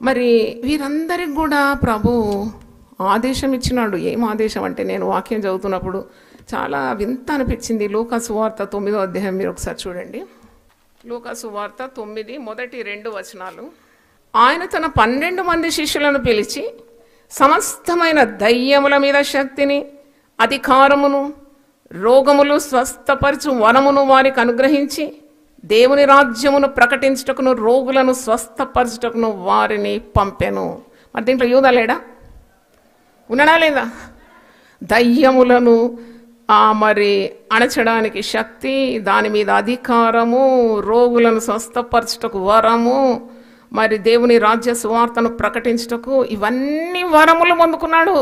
Speaker 2: మరి వీరందరికి కూడా ప్రభు ఆదేశం ఇచ్చినాడు. ఏం ఆదేశం అంటే, నేను వాక్యం చదువుతున్నప్పుడు చాలా వింత అనిపించింది. లూకా సువార్త 9వ అధ్యాయం మీరు ఒకసారి చూడండి. లూకా సువార్త 9 మొదటి 2 వచనాలు. ఆయన తన 12 మంది శిష్యులను పిలిచి సమస్తమైన దయ్యముల మీద శక్తిని, అధికారమును, రోగములు స్వస్థపరచు వరమును వారికి అనుగ్రహించి దేవుని రాజ్యమును ప్రకటించుటకును రోగులను స్వస్థపరచుటకును వారిని పంపెను. మరి దీంట్లో యూదా లేడా? ఉన్నాడా లేదా? దయ్యములను మరి అణచడానికి శక్తి, దాని మీద అధికారము, రోగులను స్వస్థపరచుటకు వరము, మరి దేవుని రాజ్య సువార్తను ప్రకటించుటకు, ఇవన్నీ వరములు పొందుకున్నాడు.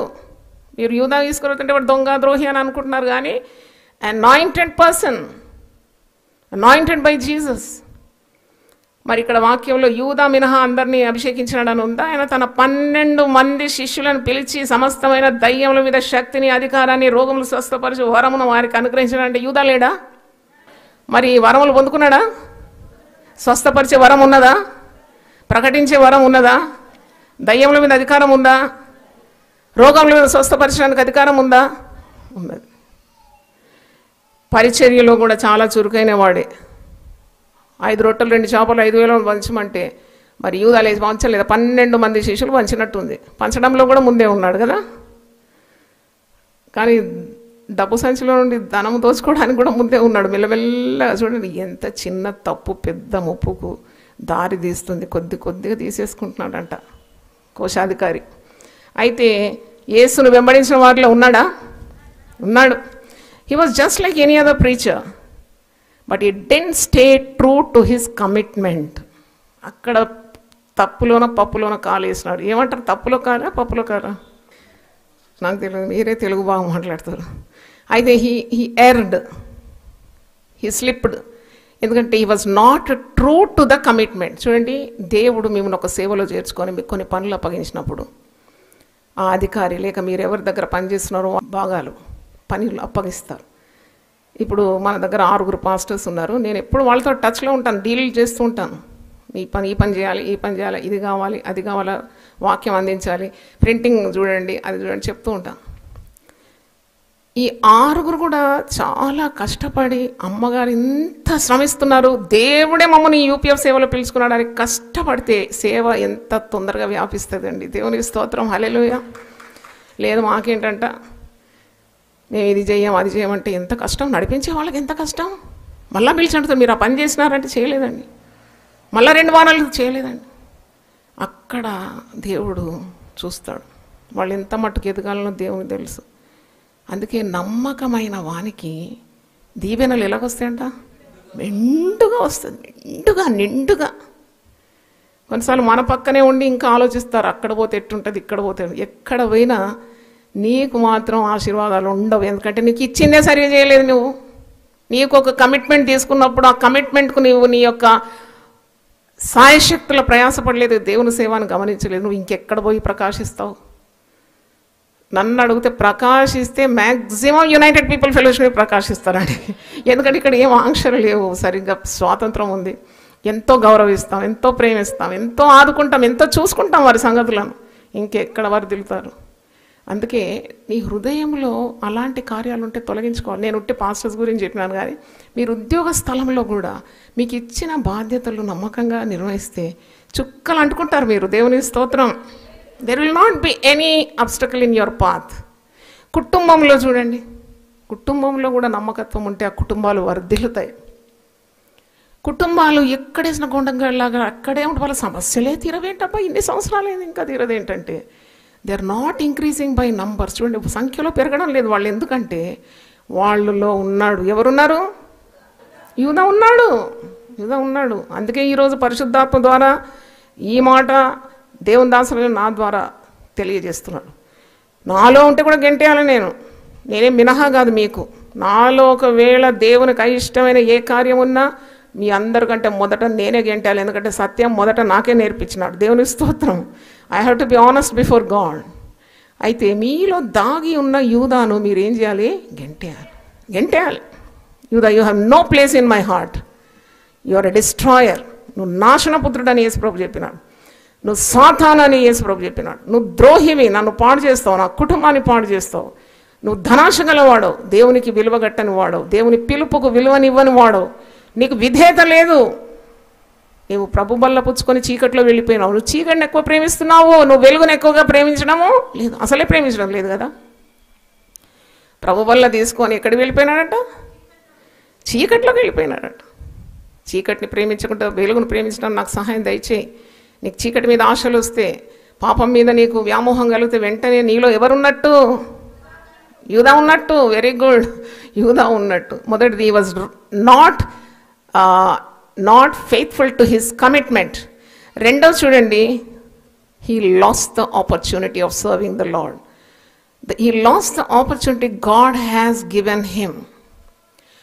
Speaker 2: మీరు యూదా తీసుకురాతుంటే వాడు దొంగ ద్రోహి అని అనుకుంటున్నారు, కానీ anointed person, anointed by Jesus. మరి ఇక్కడ వాక్యంలో యూదా మినహా అందరినీ అభిషేకించినాడని ఉందా? ఆయన తన 12 మంది శిష్యులను పిలిచి సమస్తమైన దయ్యముల మీద శక్తిని, అధికారాన్ని, రోగములు స్వస్థపరిచి వరమును వారికి అనుగ్రహించాడంటే యూదా లేడా? మరి వరములు పొందుకున్నాడా? స్వస్థపరిచే వరం ఉన్నదా? ప్రకటించే వరం ఉన్నదా? దయ్యముల మీద అధికారం ఉందా? రోగముల మీద స్వస్థపరచడానికి అధికారం ఉందా? ఉన్నది. పరిచర్యలో కూడా చాలా చురుకైన వాడే. 5 రొట్టెలు 2 చేపలు 5,000 పంచమంటే మరి యూదా లేచి పంచలేదా? 12 మంది శిష్యులు పంచినట్టుంది. పంచడంలో కూడా ముందే ఉన్నాడు కదా. కానీ డబ్బు సంచిలో నుండి ధనం దోచుకోవడానికి కూడా ముందే ఉన్నాడు. మెల్లమెల్లగా చూడండి, ఎంత చిన్న తప్పు పెద్ద ముప్పుకు దారి తీస్తుంది. కొద్దిగా తీసేసుకుంటున్నాడంట కోశాధికారి. అయితే యేసును వెంబడించిన వారిలో ఉన్నాడా? ఉన్నాడు. He was just like any other preacher, but he didn't stay true to his commitment. అక్కడ తప్పులోన పప్పులోన కాలు వేసినాడు. ఏమంటారు, తప్పులో కాలా పప్పులో కాలా? నాకు తెలియదు, మీరే తెలుగు బాగా మాట్లాడతారు. అయితే హీ ఎర్డ్, హీ స్లిప్డ్. ఎందుకంటే he was not true to the commitment. చూడండి, దేవుడు మిమ్మల్ని ఒక సేవలో చేర్చుకొని మీకు కొన్ని పనులు అప్పగించినప్పుడు ఆ అధికారి లేక మీరు ఎవరి దగ్గర పనిచేస్తున్నారో భాగాలు పనులు అప్పగిస్తారు. ఇప్పుడు మన దగ్గర 6 పాస్టర్స్ ఉన్నారు. నేను ఎప్పుడు వాళ్ళతో టచ్లో ఉంటాను, డీల్ చేస్తూ ఉంటాను. ఈ పని చేయాలి, ఈ పని చేయాలి, ఇది కావాలి, అది కావాలా, వాక్యం అందించాలి, ప్రింటింగ్ చూడండి, అది చూడండి చెప్తూ ఉంటాను. ఈ 6 కూడా చాలా కష్టపడి అమ్మగారు ఇంత శ్రమిస్తున్నారు. దేవుడే మమ్మల్ని యూపీఎఫ్ సేవలో పిలుచుకున్నాడు అని కష్టపడితే సేవ ఎంత తొందరగా వ్యాపిస్తుందండి. దేవునికి స్తోత్రం, హల్లెలూయా. లేదు మాకేంటంట, మేము ఇది చెయ్యం అది చేయమంటే ఎంత కష్టం, నడిపించే వాళ్ళకి ఎంత కష్టం. మళ్ళీ పిలిచి మీరు ఆ పని చేసినారంటే చేయలేదండి, మళ్ళీ 2 వారాలు చేయలేదండి. అక్కడ దేవుడు చూస్తాడు, వాళ్ళు ఎంత మట్టుకు ఎదగాలనో దేవునికి తెలుసు. అందుకే నమ్మకమైన వానికి దీవెనలు ఎలాగొస్తాయంట? మెండుగా వస్తుంది, నిండుగా. కొన్నిసార్లు మన పక్కనే ఉండి ఇంకా ఆలోచిస్తారు, అక్కడ పోతే ఎట్టుంటుంది, ఇక్కడ పోతే. ఎక్కడ పోయినా నీకు మాత్రం ఆశీర్వాదాలు ఉండవు. ఎందుకంటే నీకు ఇచ్చిందే సరిగా చేయలేదు. నువ్వు నీకు ఒక కమిట్మెంట్ తీసుకున్నప్పుడు ఆ కమిట్మెంట్కు నువ్వు నీ యొక్క సాయశక్తుల ప్రయాసపడలేదు, దేవుని సేవను గమనించలేదు. నువ్వు ఇంకెక్కడ పోయి ప్రకాశిస్తావు? నన్ను అడిగితే ప్రకాశిస్తే మ్యాక్సిమం యునైటెడ్ పీపుల్ ఫెలోషిప్ ప్రకాశిస్తారండి. ఎందుకంటే ఇక్కడ ఏం ఆంక్షలు లేవు, సరిగ్గా స్వాతంత్రం ఉంది. ఎంతో గౌరవిస్తాం, ఎంతో ప్రేమిస్తాం, ఎంతో ఆదుకుంటాం, ఎంతో చూసుకుంటాం వారి సంగతులను. ఇంకెక్కడ వారు దిగుతారు? అందుకే నీ హృదయంలో అలాంటి కార్యాలు ఉంటే తొలగించుకోవాలి. నేను ఉట్టి పాస్టర్స్ గురించి చెప్పినాను, కానీ మీరు ఉద్యోగ స్థలంలో కూడా మీకు ఇచ్చిన బాధ్యతలు నమ్మకంగా నిర్వహిస్తే చుక్కలు అంటుకుంటారు మీరు. దేవుని స్తోత్రం. There will not be any obstacle in your path. కుటుంబంలో చూడండి, కుటుంబంలో కూడా నమ్మకత్వం ఉంటే ఆ కుటుంబాలు వర్ధిల్లుతాయి. కుటుంబాలు ఎక్కడేసిన గుండంగాలాగా అక్కడే ఉంటే వాళ్ళ సమస్యలే తీరవేంటబ్బా, ఇన్ని సంవత్సరాలు ఇంకా తీరదేంటంటే they are not increasing by numbers. చూడండి, సంఖ్యలో పెరగడం లేదు వాళ్ళు. ఎందుకంటే వాళ్ళలో ఉన్నాడు. ఎవరున్నారు? యూదా ఉన్నాడు. అందుకే ఈరోజు పరిశుద్ధాత్మ ద్వారా ఈ మాట దేవుని దాసులు నా ద్వారా తెలియజేస్తున్నాడు. నాలో ఉంటే కూడా గెంటేయాలి. నేనేం మినహా కాదు మీకు. నాలో ఒకవేళ దేవునికి అయిష్టమైన ఏ కార్యం ఉన్నా మీ అందరికంటే మొదట నేనే గెంటాలి. ఎందుకంటే సత్యం మొదట నాకే నేర్పించినాడు. దేవుని స్తోత్రం. I have to be honest before God. అయితే మీలో దాగి ఉన్న యూదాను మీరేం చేయాలి? గెంటేయాలి. Yuda, you have no place in my heart. You are a destroyer. నువ్వు నాశనపుత్రుడు అని యేసుప్రభు చెప్పినాడు. నువ్వు సాతాను అని యేసుప్రభు చెప్పినాడు. నువ్వు ద్రోహివి, నన్ను పాడు చేస్తావు, నా కుటుంబాన్ని పాడు చేస్తావు. నువ్వు ధనాశ గలవాడవు, దేవునికి విలువగట్టని వాడవు, దేవుని పిలుపుకు విలువనివ్వని వాడవు, నీకు విధేయత లేదు. నువ్వు ప్రభు బల్ల పుచ్చుకొని చీకట్లో వెళ్ళిపోయినావు. నువ్వు చీకటిని ఎక్కువ ప్రేమిస్తున్నావు, నువ్వు వెలుగును ఎక్కువగా ప్రేమించడము లేదు. అసలే ప్రేమించడం లేదు కదా. ప్రభు బల్ల తీసుకొని ఎక్కడికి వెళ్ళిపోయినాడట? చీకట్లోకి వెళ్ళిపోయినాడట. చీకటిని ప్రేమించకుండా వెలుగును ప్రేమించడం నాకు సహాయం దయచేయి. నీకు చీకటి మీద ఆశలు వస్తే, పాపం మీద నీకు వ్యామోహం కలిగితే వెంటనే నీలో ఎవరున్నట్టు? యూదా ఉన్నట్టు. వెరీ గుడ్, యూదా ఉన్నట్టు. మొదటిది, he was not faithful to his commitment. రెండవ చూడండి, he lost the opportunity of serving the lord. He lost the opportunity God has given him.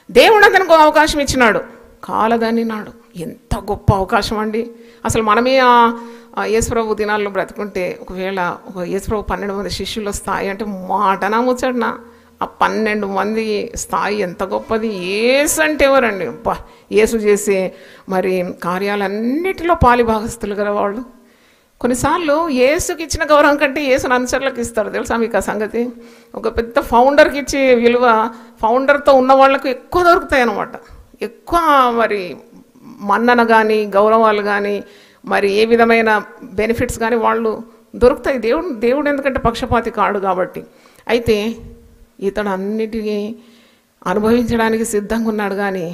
Speaker 2: దేవుడు అతనికి ఒక అవకాశం ఇచ్చినాడు, కాలదనినాడు. ఎంత గొప్ప అవకాశం అండి. అసలు మనమే ఆ యేసుప్రభు దినాల్లో బ్రతుకుంటే, ఒకవేళ ఒక యేసుప్రభు 12 మంది శిష్యుల స్థాయి అంటే మాటనా ముచ్చటనా? ఆ 12 మంది స్థాయి ఎంత గొప్పది. యేసు అంటే ఎవరండి? యేసు చేసే మరి కార్యాలన్నిటిలో పాలిభాగస్తులు కదా వాళ్ళు. కొన్నిసార్లు యేసుకి ఇచ్చిన గౌరవం కంటే యేసుని అనుచరులకు ఇస్తారు, తెలుసా మీకు ఆ సంగతి? ఒక పెద్ద ఫౌండర్కి ఇచ్చే విలువ ఫౌండర్తో ఉన్న వాళ్ళకు ఎక్కువ దొరుకుతాయి అన్నమాట. ఎక్కువ మరి మన్నన కానీ, గౌరవాలు కానీ, మరి ఏ విధమైన బెనిఫిట్స్ కానీ వాళ్ళు దొరుకుతాయి. దేవుడు ఎందుకంటే పక్షపాతి కాడు కాబట్టి. అయితే ఇతడు అన్నిటినీ అనుభవించడానికి సిద్ధంగా ఉన్నాడు కానీ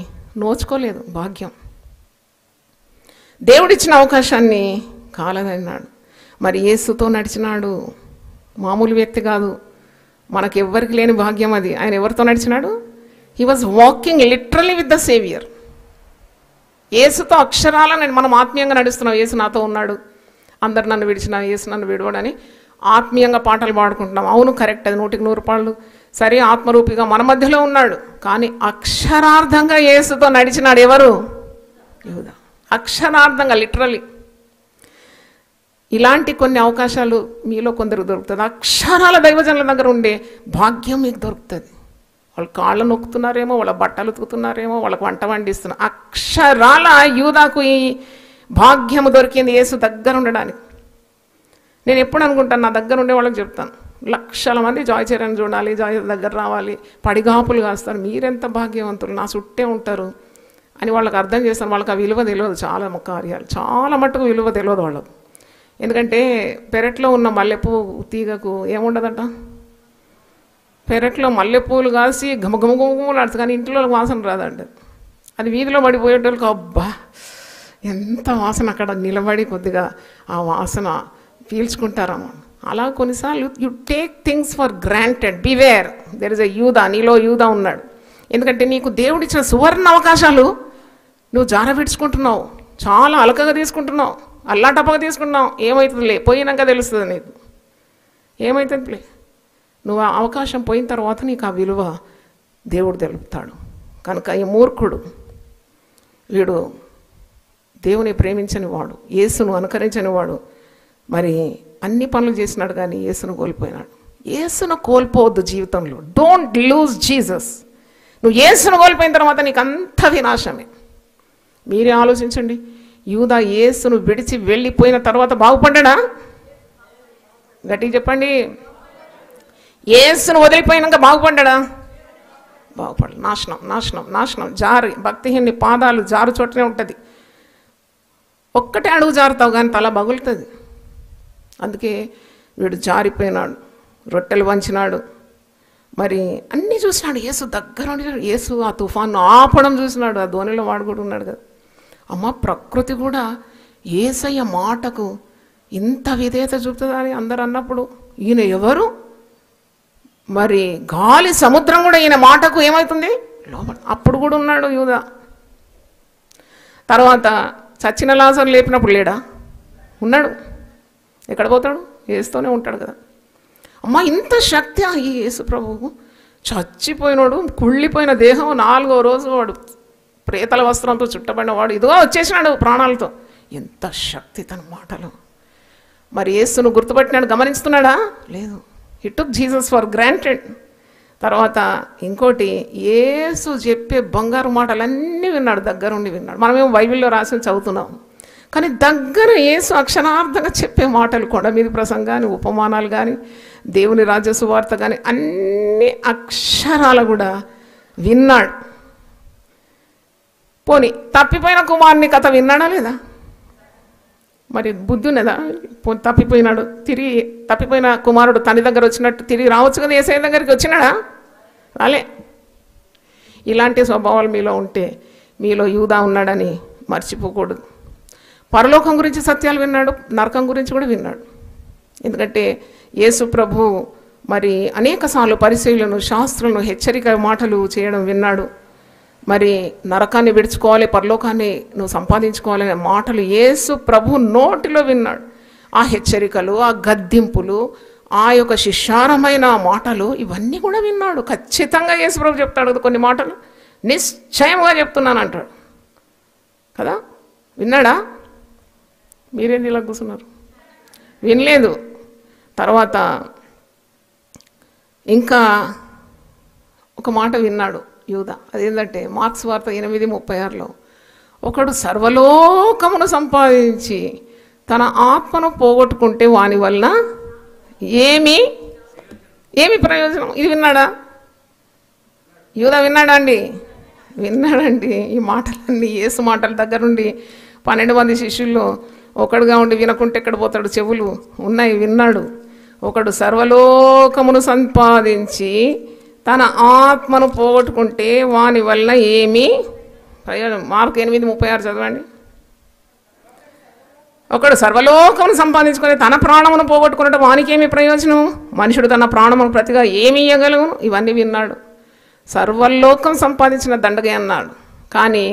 Speaker 2: నోచుకోలేదు భాగ్యం. దేవుడిచ్చిన అవకాశాన్ని కాలదన్నాడు. మరి యేసుతో నడిచినాడు, మామూలు వ్యక్తి కాదు, మనకెవ్వరికి లేని భాగ్యం అది. ఆయన ఎవరితో నడిచినాడు? He was walking literally with the saviour. యేసుతో అక్షరాలను మనం ఆత్మీయంగా నడుస్తున్నాం. యేసు నాతో ఉన్నాడు, అందరు నన్ను విడిచిన యేసు నన్ను విడవడని ఆత్మీయంగా పాటలు పాడుకుంటున్నాం. అవును, కరెక్ట్, అది 100% సరే, ఆత్మరూపిగా మన మధ్యలో ఉన్నాడు. కానీ అక్షరార్థంగా యేసుతో నడిచినాడు ఎవరు? యూదా. అక్షరార్థంగా, లిటరలీ. ఇలాంటి కొన్ని అవకాశాలు మీలో కొందరు దొరుకుతుంది. అక్షరాల దైవజనుల దగ్గర ఉండే భాగ్యం మీకు దొరుకుతుంది. వాళ్ళు కాళ్ళు నొక్కుతున్నారేమో, వాళ్ళ బట్టలు ఉతుకుతున్నారేమో, వాళ్ళకు వంట వండిస్తున్నారు. అక్షరాల యూదాకు ఈ భాగ్యము దొరికింది యేసు దగ్గర ఉండడానికి. నేను ఎప్పుడు అనుకుంటాను, నా దగ్గర ఉండే వాళ్ళకి చెప్తాను, లక్షల మంది జాయ్ చరణ్ చూడాలి, జాయ్ దగ్గర రావాలి, పడిగాపులు కాస్తారు, మీరెంత భాగ్యవంతులు, నా చుట్టే ఉంటారు అని వాళ్ళకి అర్థం చేస్తాను. వాళ్ళకి ఆ విలువ తెలియదు. చాలా కార్యాలు చాలా మట్టుకు విలువ తెలియదు వాళ్ళకు. ఎందుకంటే పెరట్లో ఉన్న మల్లెపూ తీగకు ఏముండదట? పెరట్లో మల్లెపూలు కాసి ఘమఘమఘమలాడుతుంది, కానీ ఇంట్లో వాసన రాదండి. అది వీధిలో పడిపోయేటోళ్ళకి అబ్బా ఎంత వాసన, అక్కడ నిలబడి కొద్దిగా ఆ వాసన పీల్చుకుంటారమ్మా. అలా కొన్నిసార్లు you take things for granted. Beware, there is a యూదా. నీలో యూదా ఉన్నాడు. ఎందుకంటే నీకు దేవుడిచ్చిన సువర్ణ అవకాశాలు నువ్వు జారబెట్టుకుంటున్నావు, చాలా అలకగా తీసుకుంటున్నావు, అల్లాటప్పగా తీసుకుంటున్నావు. ఏమవుతుందిలే, పోయినాక తెలుస్తుంది నీకు ఏమవుతుందిలే. నువ్వు ఆ అవకాశం పోయిన తర్వాత నీకు ఆ విలువ దేవుడు తెలుపుతాడు. కనుక ఈ మూర్ఖుడు, వీడు దేవుని ప్రేమించని వాడు, యేసును అనుకరించని వాడు, మరి అన్ని పనులు చేసినాడు కానీ యేసును కోల్పోయినాడు. యేసును కోల్పోవద్దు జీవితంలో. Don't lose Jesus. నువ్వు యేసును కోల్పోయిన తర్వాత నీకు అంత వినాశమే. మీరే ఆలోచించండి. యూదా యేసును విడిచి వెళ్ళిపోయిన తర్వాత బాగుపడ్డా? గట్టిగా చెప్పండి. యేసును వదిలిపోయినాక బాగుపడ్డా? బాగుపడ. నాశనం నాశనం నాశనం. జారి భక్తిహీని పాదాలు జారు చోటనే ఉంటుంది. ఒక్కటే అడుగు జారుతావు కానీ తల బగులుతుంది. అందుకే వీడు జారిపోయినాడు, రొట్టెలు వంచినాడు, మరి అన్నీ చూసినాడు. యేసు దగ్గర ఉండి యేసు ఆ తుఫాను ఆపడం చూసినాడు. ఆ ధోనిలో వాడు కూడా ఉన్నాడు కదా. అమ్మ, ప్రకృతి కూడా యేసయ్య మాటకు ఇంత విధేయత చూపుతుందా అని అందరు అన్నప్పుడు ఈయన ఎవరు? మరి గాలి సముద్రం కూడా ఈయన మాటకు ఏమవుతుంది లోపల. అప్పుడు కూడా ఉన్నాడు యూదా. తర్వాత చచ్చిన లాజరు లేపినప్పుడు లేడా? ఉన్నాడు. ఎక్కడ పోతాడు? యేసుతోనే ఉంటాడు కదా. అమ్మ, ఇంత శక్తి ఈ యేసు ప్రభువు. చచ్చిపోయినోడు, కుళ్ళిపోయిన దేహం, 4వ రోజు వాడు ప్రేతల వస్త్రంతో చుట్టబడిన వాడు ఇదిగో వచ్చేసినాడు ప్రాణాలతో. ఎంత శక్తి తన మాటలు. మరి యేసును గుర్తుపట్టినాడు, గమనిస్తున్నాడా? లేదు. హి టుక్ జీసస్ ఫర్ గ్రాంటెడ్. తర్వాత ఇంకోటి, యేసు చెప్పే బంగారు మాటలన్నీ విన్నాడు, దగ్గరుండి విన్నాడు. మనమేమో బైబిల్లో రాసి చదువుతున్నాం, కానీ దగ్గర యేసు అక్షరార్థంగా చెప్పే మాటలు, కొండ మీద ప్రసంగాన్ని, ఉపమానాలు కానీ, దేవుని రాజ్య సువార్త కానీ, అన్ని అక్షరాలు కూడా విన్నాడు. పోనీ తప్పిపోయిన కుమారుని కథ విన్నాడా లేదా? మరి బుద్ధి ఉన్నదా? తప్పిపోయినాడు, తిరిగి తప్పిపోయిన కుమారుడు తండ్రి దగ్గర వచ్చినట్టు తిరిగి రావచ్చు కదా, యేసయ్య దగ్గరికి వచ్చినాడా? రాలే. ఇలాంటి స్వభావాలు మీలో ఉంటే మీలో యూదా ఉన్నాడని మర్చిపోకూడదు. పరలోకం గురించి సత్యాలు విన్నాడు, నరకం గురించి కూడా విన్నాడు. ఎందుకంటే యేసు ప్రభు మరి అనేకసార్లు పరిశీలనను, శాస్త్రులను హెచ్చరిక మాటలు చేయడం విన్నాడు. మరి నరకాన్ని విడుచుకోవాలి, పరలోకాన్ని నువ్వు సంపాదించుకోవాలనే మాటలు యేసు ప్రభు నోటిలో విన్నాడు. ఆ హెచ్చరికలు, ఆ గద్దింపులు, ఆ యొక్క శిక్షారమైన మాటలు, ఇవన్నీ కూడా విన్నాడు. ఖచ్చితంగా యేసు ప్రభు చెప్తాడు కొన్ని మాటలు, నిశ్చయముగా చెప్తున్నాను అంటాడు కదా. విన్నాడా? మీరేంటి ఇలా కూర్చున్నారు? వినలేదు. తర్వాత ఇంకా ఒక మాట విన్నాడు యూదా. అదేంటంటే మార్క్స్ వార్త 8:36లో, ఒకడు సర్వలోకమును సంపాదించి తన ఆత్మను పోగొట్టుకుంటే వాని వలన ఏమి ప్రయోజనం? ఇది విన్నాడా? యూదా విన్నాడా అండి? విన్నాడండి. ఈ మాటలన్నీ యేసు మాటల దగ్గర నుండి 12 మంది శిష్యుల్లో ఒకడుగా ఉండి వినకుంటే ఎక్కడ పోతాడు? చెవులు ఉన్నాయి, విన్నాడు. ఒకడు సర్వలోకమును సంపాదించి తన ఆత్మను పోగొట్టుకుంటే వాని వల్ల ఏమీ ప్రయోజనం? మార్కు 8:36 చదవండి. ఒకడు సర్వలోకమును సంపాదించుకొని తన ప్రాణమును పోగొట్టుకున్నట్టు వానికేమి ప్రయోజనం? మనుషుడు తన ప్రాణమును ప్రతిగా ఏమి ఇయ్యగలుగును? ఇవన్నీ విన్నాడు. సర్వలోకం సంపాదించిన దండగే అన్నాడు. కానీ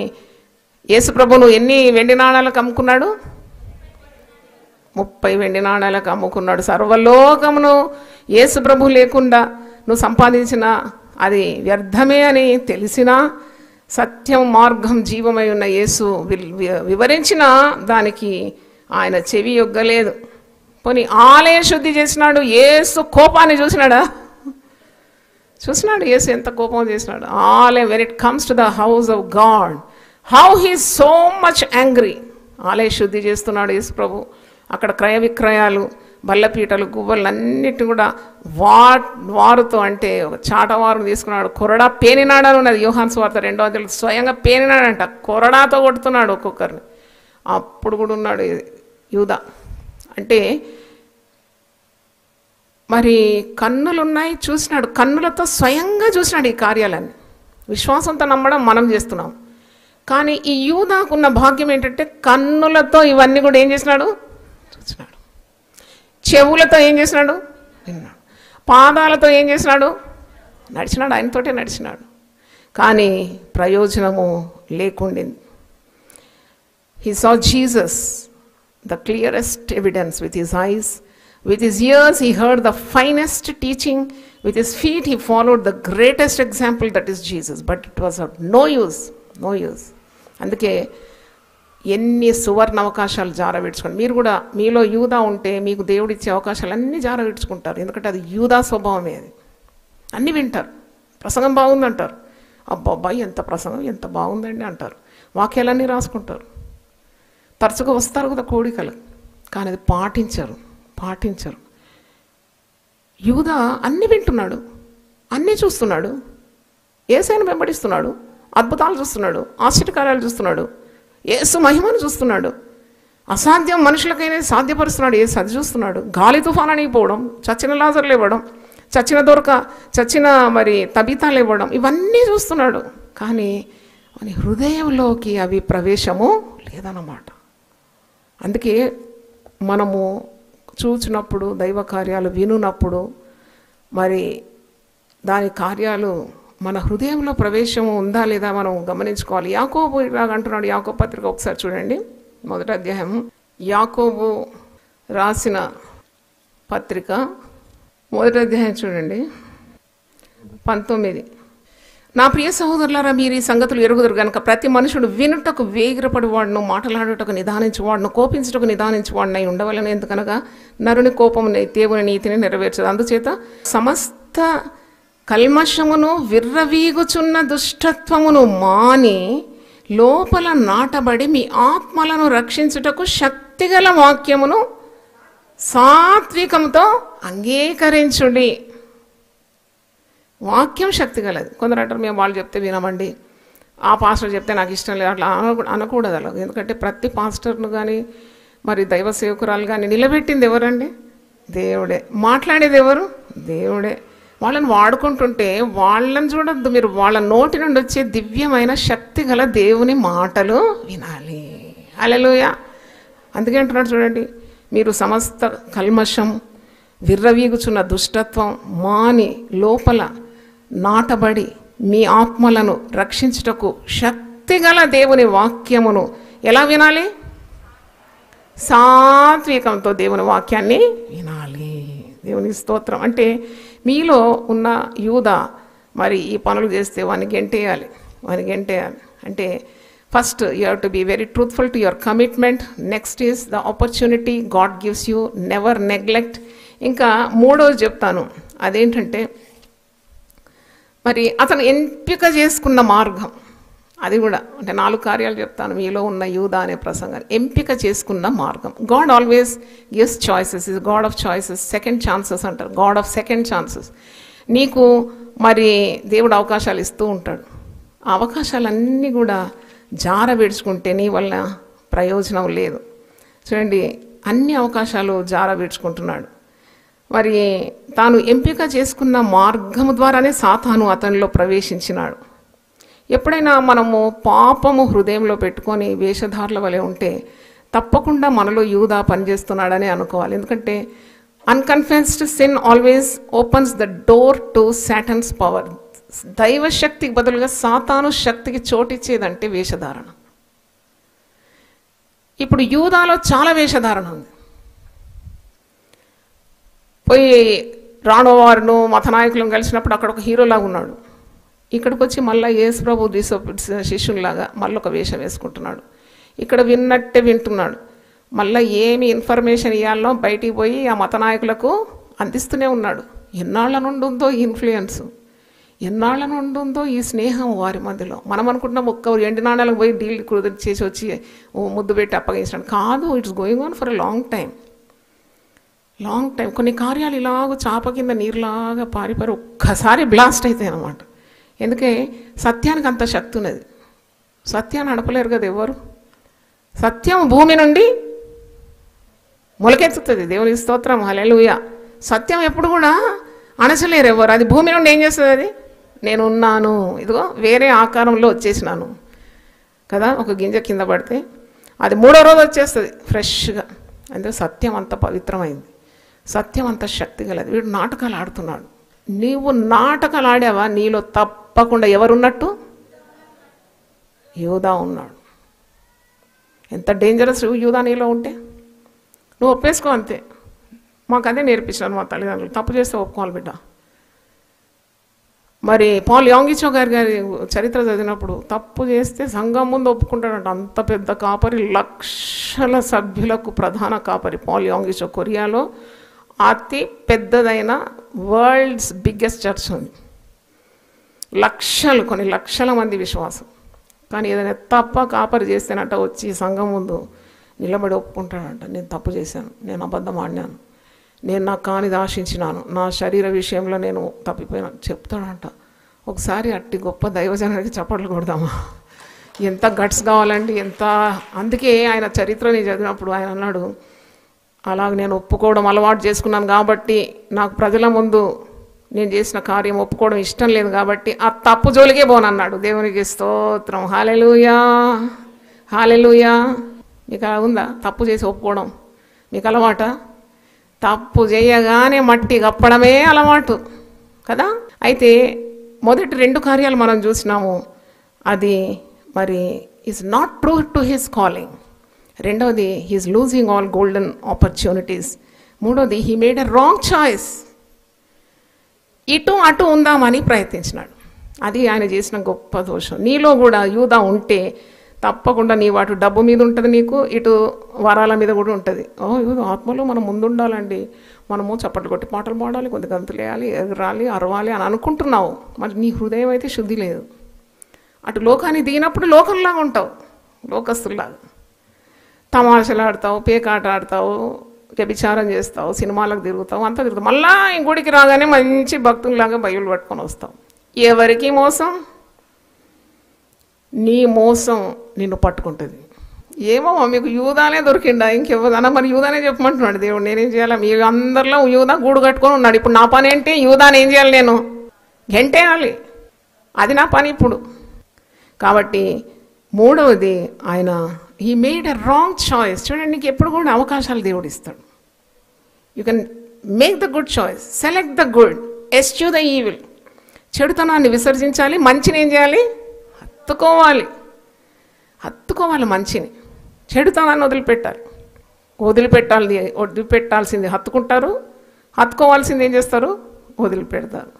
Speaker 2: యేసు ప్రభును ఎన్ని వెండి నాణాలకు అమ్ముకున్నాడు? 30 వెండి నాణాలకు అమ్ముకున్నాడు. సర్వలోకమును యేసు ప్రభు లేకుండా నువ్వు సంపాదించిన అది వ్యర్థమే అని తెలిసినా, సత్యం మార్గం జీవమై ఉన్న యేసు వివరించిన దానికి ఆయన చెవి యొగ్గలేదు. పోనీ ఆలయ శుద్ధి చేసినాడు. యేసు కోపాన్ని చూసినాడా? చూసినాడు యేసు ఎంత కోపం చేసినాడు. ఆలయం, when it comes to the house of God, how he so much angry. ఆలయ శుద్ధి చేస్తున్నాడు యేసు ప్రభు. అక్కడ క్రయ విక్రయాలు, బల్లపీటలు, గువ్వలు అన్నిటి కూడా వారుతో, అంటే ఒక చాటవారు తీసుకున్నాడు. కొరడా పేనినాడని ఉన్నది యోహాను సువార్త 2వ అధ్యాయంలో. స్వయంగా పేనినాడంట, కొరడాతో కొడుతున్నాడు ఒక్కొక్కరిని. అప్పుడు కూడా ఉన్నాడు యూదా. అంటే మరి కన్నులున్నాయి, చూసినాడు. కన్నులతో స్వయంగా చూసినాడు ఈ కార్యాలన్నీ. విశ్వాసంతో నమ్మడం మనం చేస్తున్నాం. కానీ ఈ యూదాకున్న భాగ్యం ఏంటంటే కన్నులతో ఇవన్నీ కూడా ఏం చేసినాడు? చూసినాడు. చెవులతో ఏం చేసినాడు? విన్నాడు. పాదాలతో ఏం చేసినాడు? నడిచినాడు. ఆయనతోటే నడిచినాడు. కానీ ప్రయోజనము లేకుండింది. He saw Jesus, the clearest evidence, with his eyes. With his ears he heard the finest teaching. With his feet he followed the greatest example, that is Jesus. But it was of no use. No use. అందుకే ఎన్ని సువర్ణ అవకాశాలు జారవిడ్చుకోండి. మీరు కూడా మీలో యూదా ఉంటే మీకు దేవుడిచ్చే అవకాశాలు అన్నీ జారవిడ్చుకుంటారు. ఎందుకంటే అది యూదా స్వభావమే. అది అన్నీ వింటారు. ప్రసంగం బాగుందంటారు. అబ్బాయి ఎంత ప్రసంగం, ఎంత బాగుందండి అంటారు. వాక్యాలన్నీ రాసుకుంటారు. తరచుగా వస్తారు కదా కోడికలు, కానీ అది పాటించరు. యూదా అన్నీ వింటున్నాడు, అన్నీ చూస్తున్నాడు, యేసుని వెంబడిస్తున్నాడు, అద్భుతాలు చూస్తున్నాడు, ఆశ్చర్యకార్యాలు చూస్తున్నాడు, యేసు మహిమను చూస్తున్నాడు, అసాధ్యం మనుషులకైనా సాధ్యపరుస్తున్నాడు, యేసు అది చూస్తున్నాడు. గాలి తుఫాను అణిగిపోవడం, చచ్చిన లాజర్లు ఇవ్వడం, చచ్చిన మరి తబితాలు ఇవ్వడం, ఇవన్నీ చూస్తున్నాడు. కానీ మన హృదయంలోకి అవి ప్రవేశము లేదన్నమాట. అందుకే మనము చూచినప్పుడు, దైవ కార్యాలు వినున్నప్పుడు మరి దాని కార్యాలు మన హృదయంలో ప్రవేశము ఉందా లేదా మనం గమనించుకోవాలి. యాకోబు ఇలాగ అంటున్నాడు. యాకోబు పత్రిక ఒకసారి చూడండి, 1వ అధ్యాయం. యాకోబు రాసిన పత్రిక 1వ అధ్యాయం చూడండి, 19. నా ప్రియ సహోదరులారా, మీరు ఈ సంగతులు ఎరుగుదురు గనుక ప్రతి మనుషుడు వినుటకు వేగిరపడి వాడును, మాట్లాడుటకు నిదానించువాడును, కోపించుటకు నిదానించువాడునై ఉండవలను. ఎందుకనగా నరుని కోపము దేవుని నీతిని నెరవేర్చదు. అందుచేత సమస్త కల్మషమును విర్రవీగుచున్న దుష్టత్వమును మాని లోపల నాటబడి మీ ఆత్మలను రక్షించుటకు శక్తిగల వాక్యమును సాత్వికంతో అంగీకరించుడి. వాక్యం శక్తి గలది. కొందరు అంటారు మేము వాళ్ళు చెప్తే వినమండి, ఆ పాస్టర్ చెప్తే నాకు ఇష్టం లేదు, అట్లా అనకూడదు అలా. ఎందుకంటే ప్రతి పాస్టర్ను కానీ మరి దైవ సేవకురాలు కానీ నిలబెట్టింది ఎవరండి? దేవుడే. మాట్లాడేది ఎవరు? దేవుడే. వాళ్ళని వాడుకుంటుంటే వాళ్ళని చూడొద్దు మీరు, వాళ్ళ నోటి నుండి వచ్చే దివ్యమైన శక్తి గల దేవుని మాటలు వినాలి. హల్లెలూయా. అందుకే అంటున్నాడు చూడండి, మీరు సమస్త కల్మషం విర్రవీగుచున్న దుష్టత్వం మాని లోపల నాటబడి మీ ఆత్మలను రక్షించుటకు శక్తిగల దేవుని వాక్యమును ఎలా వినాలి? సాత్వికంతో దేవుని వాక్యాన్ని వినాలి. దేవుని స్తోత్రం. అంటే మీలో ఉన్న యూదా మరి ఈ పనులు చేస్తే వాడిని గెంటేయాలి. వాని గెంటేయాలి. అంటే first you have to be very truthful to your commitment. Next is the opportunity God gives you, never neglect. ఇంకా మూడోది చెప్తాను, అదేంటంటే మరి అతను ఎంపిక చేసుకున్న మార్గం. అది కూడా అంటే 4 కార్యాలు చెప్తాను మీలో ఉన్న యూదా అనే ప్రసంగాన్ని. ఎంపిక చేసుకున్న మార్గం. God always gives choices, is God of choices, second chances అంటారు, గాడ్ ఆఫ్ సెకండ్ ఛాన్సెస్. నీకు మరి దేవుడు అవకాశాలు ఇస్తూ ఉంటాడు. ఆ అవకాశాలన్నీ కూడా జార విడుచుకుంటే నీ వల్ల ప్రయోజనం లేదు. చూడండి, అన్ని అవకాశాలు జార విడుచుకుంటున్నాడు. మరి తాను ఎంపిక చేసుకున్న మార్గము ద్వారానే సాతాను అతనిలో ప్రవేశించినాడు. ఎప్పుడైనా మనము పాపము హృదయంలో పెట్టుకొని వేషధారుల వలె ఉంటే తప్పకుండా మనలో యూదా పనిచేస్తున్నాడని అనుకోవాలి. ఎందుకంటే unconfessed sin always opens the door to Satan's power. దైవశక్తికి బదులుగా సాతాను శక్తికి చోటిచ్చేదంటే వేషధారణ. ఇప్పుడు యూదాలో చాలా వేషధారణ ఉంది. పోయి రాణోవారును మతనాయకులను కలిసినప్పుడు అక్కడ ఒక హీరోలాగా ఉన్నాడు. ఇక్కడికి వచ్చి మళ్ళీ యేసు ప్రభు శిష్యుల్లాగా మళ్ళీ ఒక వేషం వేసుకుంటున్నాడు. ఇక్కడ విన్నట్టే వింటున్నాడు. మళ్ళీ ఏమి ఇన్ఫర్మేషన్ ఇవ్వాలో బయటికి పోయి ఆ మతనాయకులకు అందిస్తూనే ఉన్నాడు. ఎన్నాళ్ళ నుండి ఉందో ఈ ఇన్ఫ్లుయెన్స్, ఎన్నాళ్ళ నుండి ఉందో ఈ స్నేహం వారి మధ్యలో. మనం అనుకుంటున్నాం ఒక్క ఎండి నాణాలకు పోయి డీల్ చేసి వచ్చి ముద్దు పెట్టి అప్పగించడం కాదు. It's going on for a long time. కొన్ని కార్యాలు ఇలాగ చాప కింద నీరులాగా పారిపారి ఒక్కసారి బ్లాస్ట్ అవుతాయి అన్నమాట. ఎందుకే సత్యానికి అంత శక్తి ఉన్నది. సత్యాన్ని నడపలేరు కదా ఎవరు. సత్యం భూమి నుండి మొలకెత్తుతుంది. దేవునికి స్తోత్రం, హల్లెలూయా. సత్యం ఎప్పుడు కూడా అణచలేరు ఎవరు. అది భూమి నుండి ఏం చేస్తుంది? అది నేను ఉన్నాను, ఇదిగో వేరే ఆకారంలో వచ్చేసినాను కదా. ఒక గింజ కింద పడితే అది 3వ రోజు వచ్చేస్తుంది ఫ్రెష్గా. అంటే సత్యం అంత పవిత్రమైంది, సత్యం అంత శక్తి గలది. వీడు నాటకాలు ఆడుతున్నాడు. నీవు నాటకాలు ఆడావా, నీలో తప్పకుండా ఎవరున్నట్టు? యూదా ఉన్నాడు. ఎంత డేంజరస్ యూదా నీలో ఉంటే. నువ్వు ఒప్పేసుకో అంతే. మాకు అదే నేర్పించాను మా తల్లిదండ్రులు. తప్పు చేస్తే ఒప్పుకోవాలి బిడ్డ. మరి పాల్ యాంగిచో గారి చరిత్ర చదివినప్పుడు తప్పు చేస్తే సంఘం ముందు ఒప్పుకుంటాడంట. అంత పెద్ద కాపరి, లక్షల సభ్యులకు ప్రధాన కాపరి పాల్ యాంగిచో. కొరియాలో అతి పెద్దదైన వరల్డ్స్ బిగ్గెస్ట్ చర్చ్ ఉంది. కొన్ని లక్షల మంది విశ్వాసం. కానీ ఏదైనా తప్ప కాపరి చేస్తేనట వచ్చి సంఘం ముందు నిలబడి ఒప్పుకుంటాడంట. నేను తప్పు చేశాను, నేను అబద్ధం ఆడినాను, నేను నా కానిది ఆశించినాను, నా శరీర విషయంలో నేను తప్పిపోయినా చెప్తాడంట. ఒకసారి అట్టి గొప్ప దైవజనానికి చప్పట్లు కొడదామా? ఎంత గట్స్ కావాలండి, ఎంత. అందుకే ఆయన చరిత్రని చదివినప్పుడు ఆయన అన్నాడు, అలాగ నేను ఒప్పుకోవడం అలవాటు చేసుకున్నాను కాబట్టి నాకు ప్రజల ముందు నేను చేసిన కార్యం ఒప్పుకోవడం ఇష్టం లేదు కాబట్టి ఆ తప్పు జోలికే పోనన్నాడు. దేవునికి స్తోత్రం, హల్లెలూయా, హల్లెలూయా. మీకు అలా ఉందా? తప్పు చేసి ఒప్పుకోవడం మీకు అలవాట? తప్పు చేయగానే మట్టి కప్పడమే అలవాటు కదా. అయితే మొదటి 2 కార్యాలు మనం చూసినాము. అది మరి is not true to his calling. రెండవది he is losing all golden opportunities. మూడవది he made a wrong choice. ఇటు అటు ఉందామని ప్రయత్నించినాడు. అది ఆయన చేసిన గొప్ప దోషం. నీలో కూడా యూదా ఉంటే తప్పకుండా నీ వాటు డబ్బు మీద ఉంటుంది, నీకు ఇటు వరాల మీద కూడా ఉంటుంది. యూదా ఆత్మలో మనం ముందుండాలండి, మనము చప్పట్లు కొట్టి పాటలు పాడాలి, కొద్ది గంతులు వేయాలి, ఎగరాలి, అరవాలి అని అనుకుంటున్నావు. మరి నీ హృదయం అయితే శుద్ధి లేదు. అటు లోకాన్ని దిగినప్పుడు లోకంలాగా ఉంటావు, లోకస్తుల్లాగా తమాషలు ఆడతావు, పేకాట ఆడతావు, వ్యభిచారం చేస్తావు, సినిమాలకు తిరుగుతావు, అంతా తిరుగుతావు. మళ్ళా గుడికి రాగానే మంచి భక్తుల్లాగా బైబిల్ పట్టుకొని వస్తావు. ఎవరికి మోసం? నీ మోసం నిన్ను పట్టుకుంటుంది. ఏమో మీకు యూదానే దొరికిండా ఇంకెవరన్నా? మరి యూదానే చెప్పమంటున్నాడు దేవుడు. నేనేం చేయాలి? మీ అందరిలో యూదా గూడు కట్టుకొని ఉన్నాడు. ఇప్పుడు నా పని ఏంటి? యూదాని ఏం చేయాలి? నేను గెంటేయాలి. అది నా పని ఇప్పుడు. కాబట్టి మూడవది ఆయన he made a wrong choice. చూడండి, నీకు ఎప్పుడు కూడా అవకాశాలు దేవుడు ఇస్తాడు. You can make the good choice, select the good, eschew the evil. చెడుతనాన్ని విసర్జించాలి, మంచిని ఏం చేయాలి? హత్తుకోవాలి మంచిని. చెడుతనాన్ని వదిలిపెట్టాల్సింది హత్తుకుంటారు, హత్తుకోవాల్సింది ఏం చేస్తారు? వదిలిపెడతారు.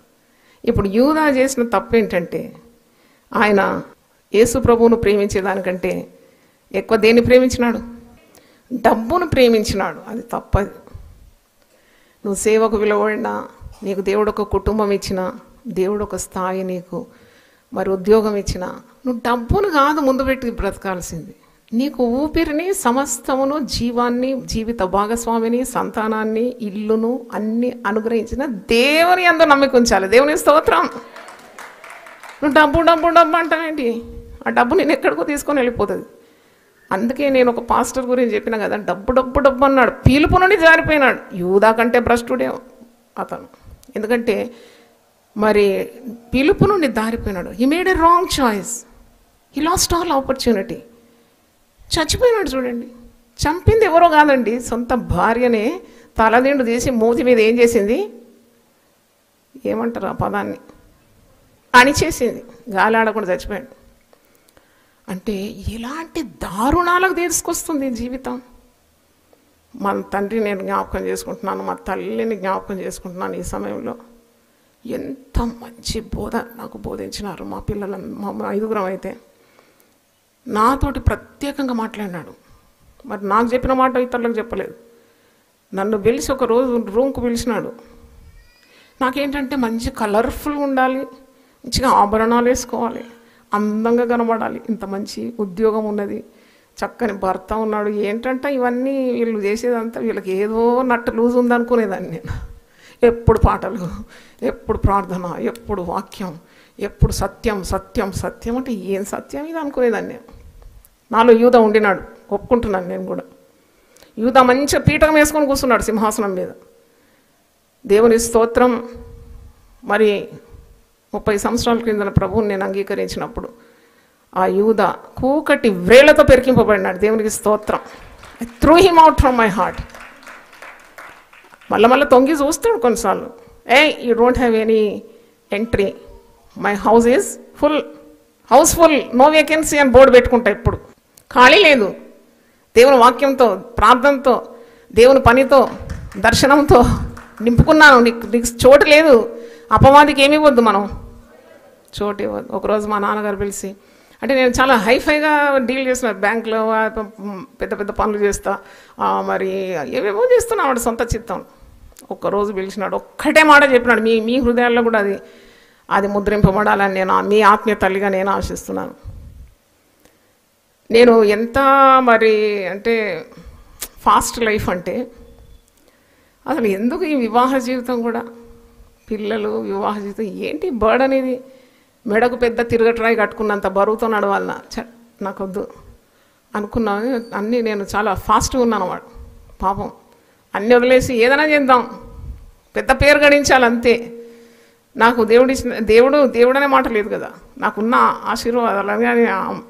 Speaker 2: ఇప్పుడు యూదా చేసిన తప్పు ఏంటంటే ఆయన యేసు ప్రభువును ప్రేమించేదానికంటే ఎక్కువ దేన్ని ప్రేమించినాడు? డబ్బును ప్రేమించినాడు. అది తప్పది. నువ్వు సేవకు విలువడినా, నీకు దేవుడు ఒక కుటుంబం ఇచ్చినా, దేవుడు ఒక స్థాయి నీకు మరి ఉద్యోగం ఇచ్చినా, నువ్వు డబ్బును కాదు ముందు పెట్టి బ్రతకాల్సింది. నీకు ఊపిరిని, సమస్తమును, జీవాన్ని, జీవిత భాగస్వామిని, సంతానాన్ని, ఇల్లును అన్ని అనుగ్రహించిన దేవుని యందు నమ్మిక ఉంచాలి. దేవుని స్తోత్రం. నువ్వు డబ్బు డబ్బు డబ్బు అంటావేంటి? ఆ డబ్బు నేను ఎక్కడికో తీసుకొని వెళ్ళిపోతుంది. అందుకే నేను ఒక పాస్టర్ గురించి చెప్పిన కదా, డబ్బు డబ్బు డబ్బు అన్నాడు, పిలుపు నుండి జారిపోయినాడు. యూదా కంటే భ్రష్టుడే అతను. ఎందుకంటే మరి పిలుపు నుండి దారిపోయినాడు. He made a wrong choice. He lost all opportunity. చచ్చిపోయినాడు. చూడండి, చంపింది ఎవరో కాదండి, సొంత భార్యనే తలదిండు తీసి మూతి మీద ఏం చేసింది, ఏమంటారు ఆ పదాన్ని, అణిచేసింది. గాలి ఆడకుండా చచ్చిపోయాడు. అంటే ఎలాంటి దారుణాలకు తీసుకొస్తుంది జీవితం. మా తండ్రి నేను జ్ఞాపకం చేసుకుంటున్నాను, మా తల్లిని జ్ఞాపకం చేసుకుంటున్నాను. ఈ సమయంలో ఎంత మంచి బోధ నాకు బోధించినారు మా పిల్లలు. మా 5గురం అయితే నాతోటి ప్రత్యేకంగా మాట్లాడినాడు. మరి నాకు చెప్పిన మాట ఇతరులకు చెప్పలేదు. నన్ను పిలిచి ఒక రోజు రూమ్కు పిలిచినాడు. నాకేంటంటే మంచి కలర్ఫుల్గా ఉండాలి, మంచిగా ఆభరణాలు వేసుకోవాలి, అందంగా కనబడాలి, ఇంత మంచి ఉద్యోగం ఉన్నది, చక్కని భర్త ఉన్నాడు. ఏంటంటే ఇవన్నీ వీళ్ళు చేసేదంతా వీళ్ళకి ఏదో నట్టు లూజ్ ఉందనుకునేదాన్ని నేను. ఎప్పుడు పాటలు, ఎప్పుడు ప్రార్థన, ఎప్పుడు వాక్యం, ఎప్పుడు సత్యం సత్యం సత్యం. అంటే ఏం సత్యం ఇది అనుకునేదాన్ని నేను. నాలో యూదా ఉండినాడు, ఒప్పుకుంటున్నాను నేను కూడా. యూదా మంచిగా పీఠం వేసుకొని కూర్చున్నాడు సింహాసనం మీద. దేవుని స్తోత్రం. మరి 30 సంవత్సరాల క్రిందన ప్రభువుని నేను అంగీకరించినప్పుడు ఆ యూదా కూకటి వ్రేళ్లతో పెరికింపబడినాడు. దేవునికి స్తోత్రం. I threw him out from my heart. మళ్ళీ తొంగి చూస్తాడు కొన్నిసార్లు. You don't have any entry, my house is full, house full, no vacancy అని బోర్డు పెట్టుకుంటా. ఇప్పుడు ఖాళీ లేదు. దేవుని వాక్యంతో, ప్రార్థనతో, దేవుని పనితో, దర్శనంతో నింపుకున్నాను. నీకు చోటు లేదు. అపవాదికి ఏమి ఇవ్వద్దు, మనం చోటు ఇవ్వద్దు. ఒకరోజు మా నాన్నగారు పిలిచి, అంటే నేను చాలా హైఫైగా డీల్ చేస్తున్నా, బ్యాంకులో పెద్ద పెద్ద పనులు చేస్తా, మరి ఏవేవో చేస్తున్నాడు సొంత చిత్తం. ఒక్కరోజు పిలిచినాడు, ఒక్కటే మాట చెప్పినాడు, మీ హృదయాల్లో కూడా అది ముద్రింపబడాలని నేను మీ ఆత్మీయ తల్లిగా నేను ఆశిస్తున్నాను. నేను ఎంత మరి అంటే ఫాస్ట్ లైఫ్ అంటే అసలు ఎందుకు ఈ వివాహ జీవితం కూడా, పిల్లలు, వివాహ జీవితం ఏంటి బర్డన్ ఇది? మెడకు పెద్ద తిరగట్రాయి కట్టుకున్నంత బరువుతో నడవాలన్నా నాకొద్దు అనుకున్నాను. అన్నీ నేను చాలా ఫాస్ట్గా ఉన్నాను. వాడు పాపం అన్నీ వదిలేసి ఏదైనా చేద్దాం, పెద్ద పేరు గడించాలంతే. నాకు దేవుడు అనే మాట లేదు కదా, నాకున్న ఆశీర్వాదాలు కానీ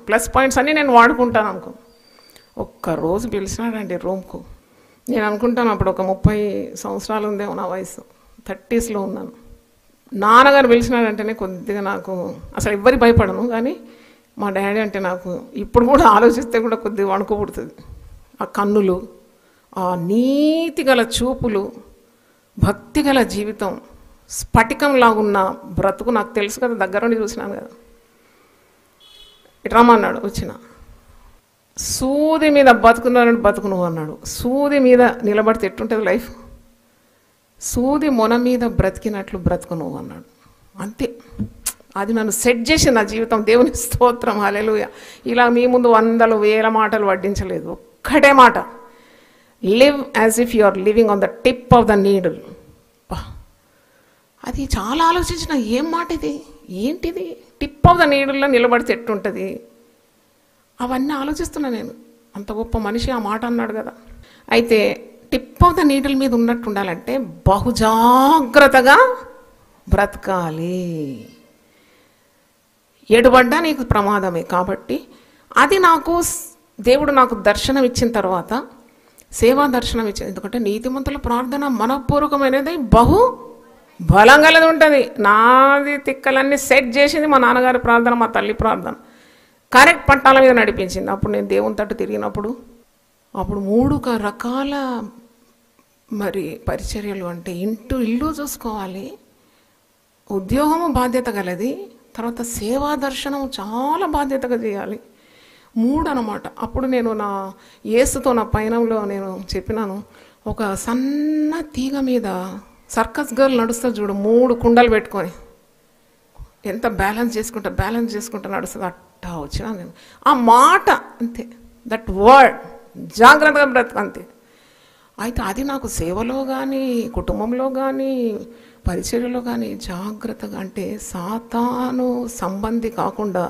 Speaker 2: ప్లస్ పాయింట్స్ అన్నీ నేను వాడుకుంటాను అనుకో. ఒక్కరోజు పిలిచినాడండి రూమ్కు. నేను అనుకుంటాను అప్పుడు ఒక 30 సంవత్సరాలు ఉందేమో నా వయసు, 30sలో ఉన్నాను. నాన్నగారు పిలిచినాడంటేనే కొద్దిగా నాకు అసలు ఎవ్వరి భయపడను, కానీ మా డాడీ అంటే నాకు ఇప్పుడు కూడా ఆలోచిస్తే కూడా కొద్దిగా వణుకు పుడుతుంది. ఆ కన్నులు, ఆ నీతి గల చూపులు, భక్తి గల జీవితం, స్ఫటికంలాగున్న బ్రతుకు నాకు తెలుసు కదా, దగ్గరుండి చూసినాను కదా. ఇటు రమ్మన్నాడు, వచ్చిన సూది మీద బతుకున్నాడు, బతుకు నువ్వు అన్నాడు. సూది మీద నిలబడితే ఎట్టుంటుంది లైఫ్, సూది మొన మీద బ్రతికినట్లు బ్రతుకు నువ్వు అన్నాడు. అంతే, అది నన్ను సెట్ చేసి నా జీవితం. దేవుని స్తోత్రం, హల్లెలూయా. ఇలా మీ ముందు 100,000 మాటలు వడ్డించలేదు, ఒక్కటే మాట, live as if you are living on the tip of the needle. అది చాలా ఆలోచించిన, ఏం మాట ఇది, ఏంటిది, టిప్ ఆఫ్ ద నీడిల్లో నిలబడితే ఎట్టుంటుంది, అవన్నీ ఆలోచిస్తున్నా నేను. అంత గొప్ప మనిషి ఆ మాట అన్నాడు కదా. అయితే టిప్ ఆఫ్ ద నీడిల్ మీద ఉన్నట్టు ఉండాలంటే బహుజాగ్రత్తగా బ్రతకాలి. ఎడబడ్డా నీకు ప్రమాదమే. కాబట్టి అది దేవుడు నాకు దర్శనం ఇచ్చిన తర్వాత, సేవా దర్శనం ఇచ్చింది. ఎందుకంటే నీతిమంతుల ప్రార్థన మనపూర్వకమైనది, బహు బలం గలది ఉంటుంది. నాది తిక్కలన్నీ సెట్ చేసింది మా నాన్నగారి ప్రార్థన, మా తల్లి ప్రార్థన కరెక్ట్ పట్టాల మీద నడిపించింది. అప్పుడు నేను దేవుని తట్టు తిరిగినప్పుడు అప్పుడు 3 రకాల మరి పరిచర్యలు. అంటే ఇల్లు చూసుకోవాలి, ఉద్యోగము బాధ్యత గలది, తర్వాత సేవా దర్శనం చాలా బాధ్యతగా చేయాలి. 3 అన్నమాట. అప్పుడు నేను నా యేసుతో నా పయనంలో నేను చెప్పినాను, ఒక సన్న తీగ మీద సర్కస్ గర్ల్ నడుస్తుంది చూడు, 3 కుండలు పెట్టుకొని ఎంత బ్యాలెన్స్ చేసుకుంటా నడుస్తుంది. అట్టా వచ్చినా నేను ఆ మాట అంతే, దట్ వర్డ్ జాగ్రత్తగా బ్రతుకు అంతే. అయితే అది నాకు సేవలో కానీ కుటుంబంలో కానీ పరిచర్యలో కానీ జాగ్రత్తగా, అంటే సాతాను సంబంధి కాకుండా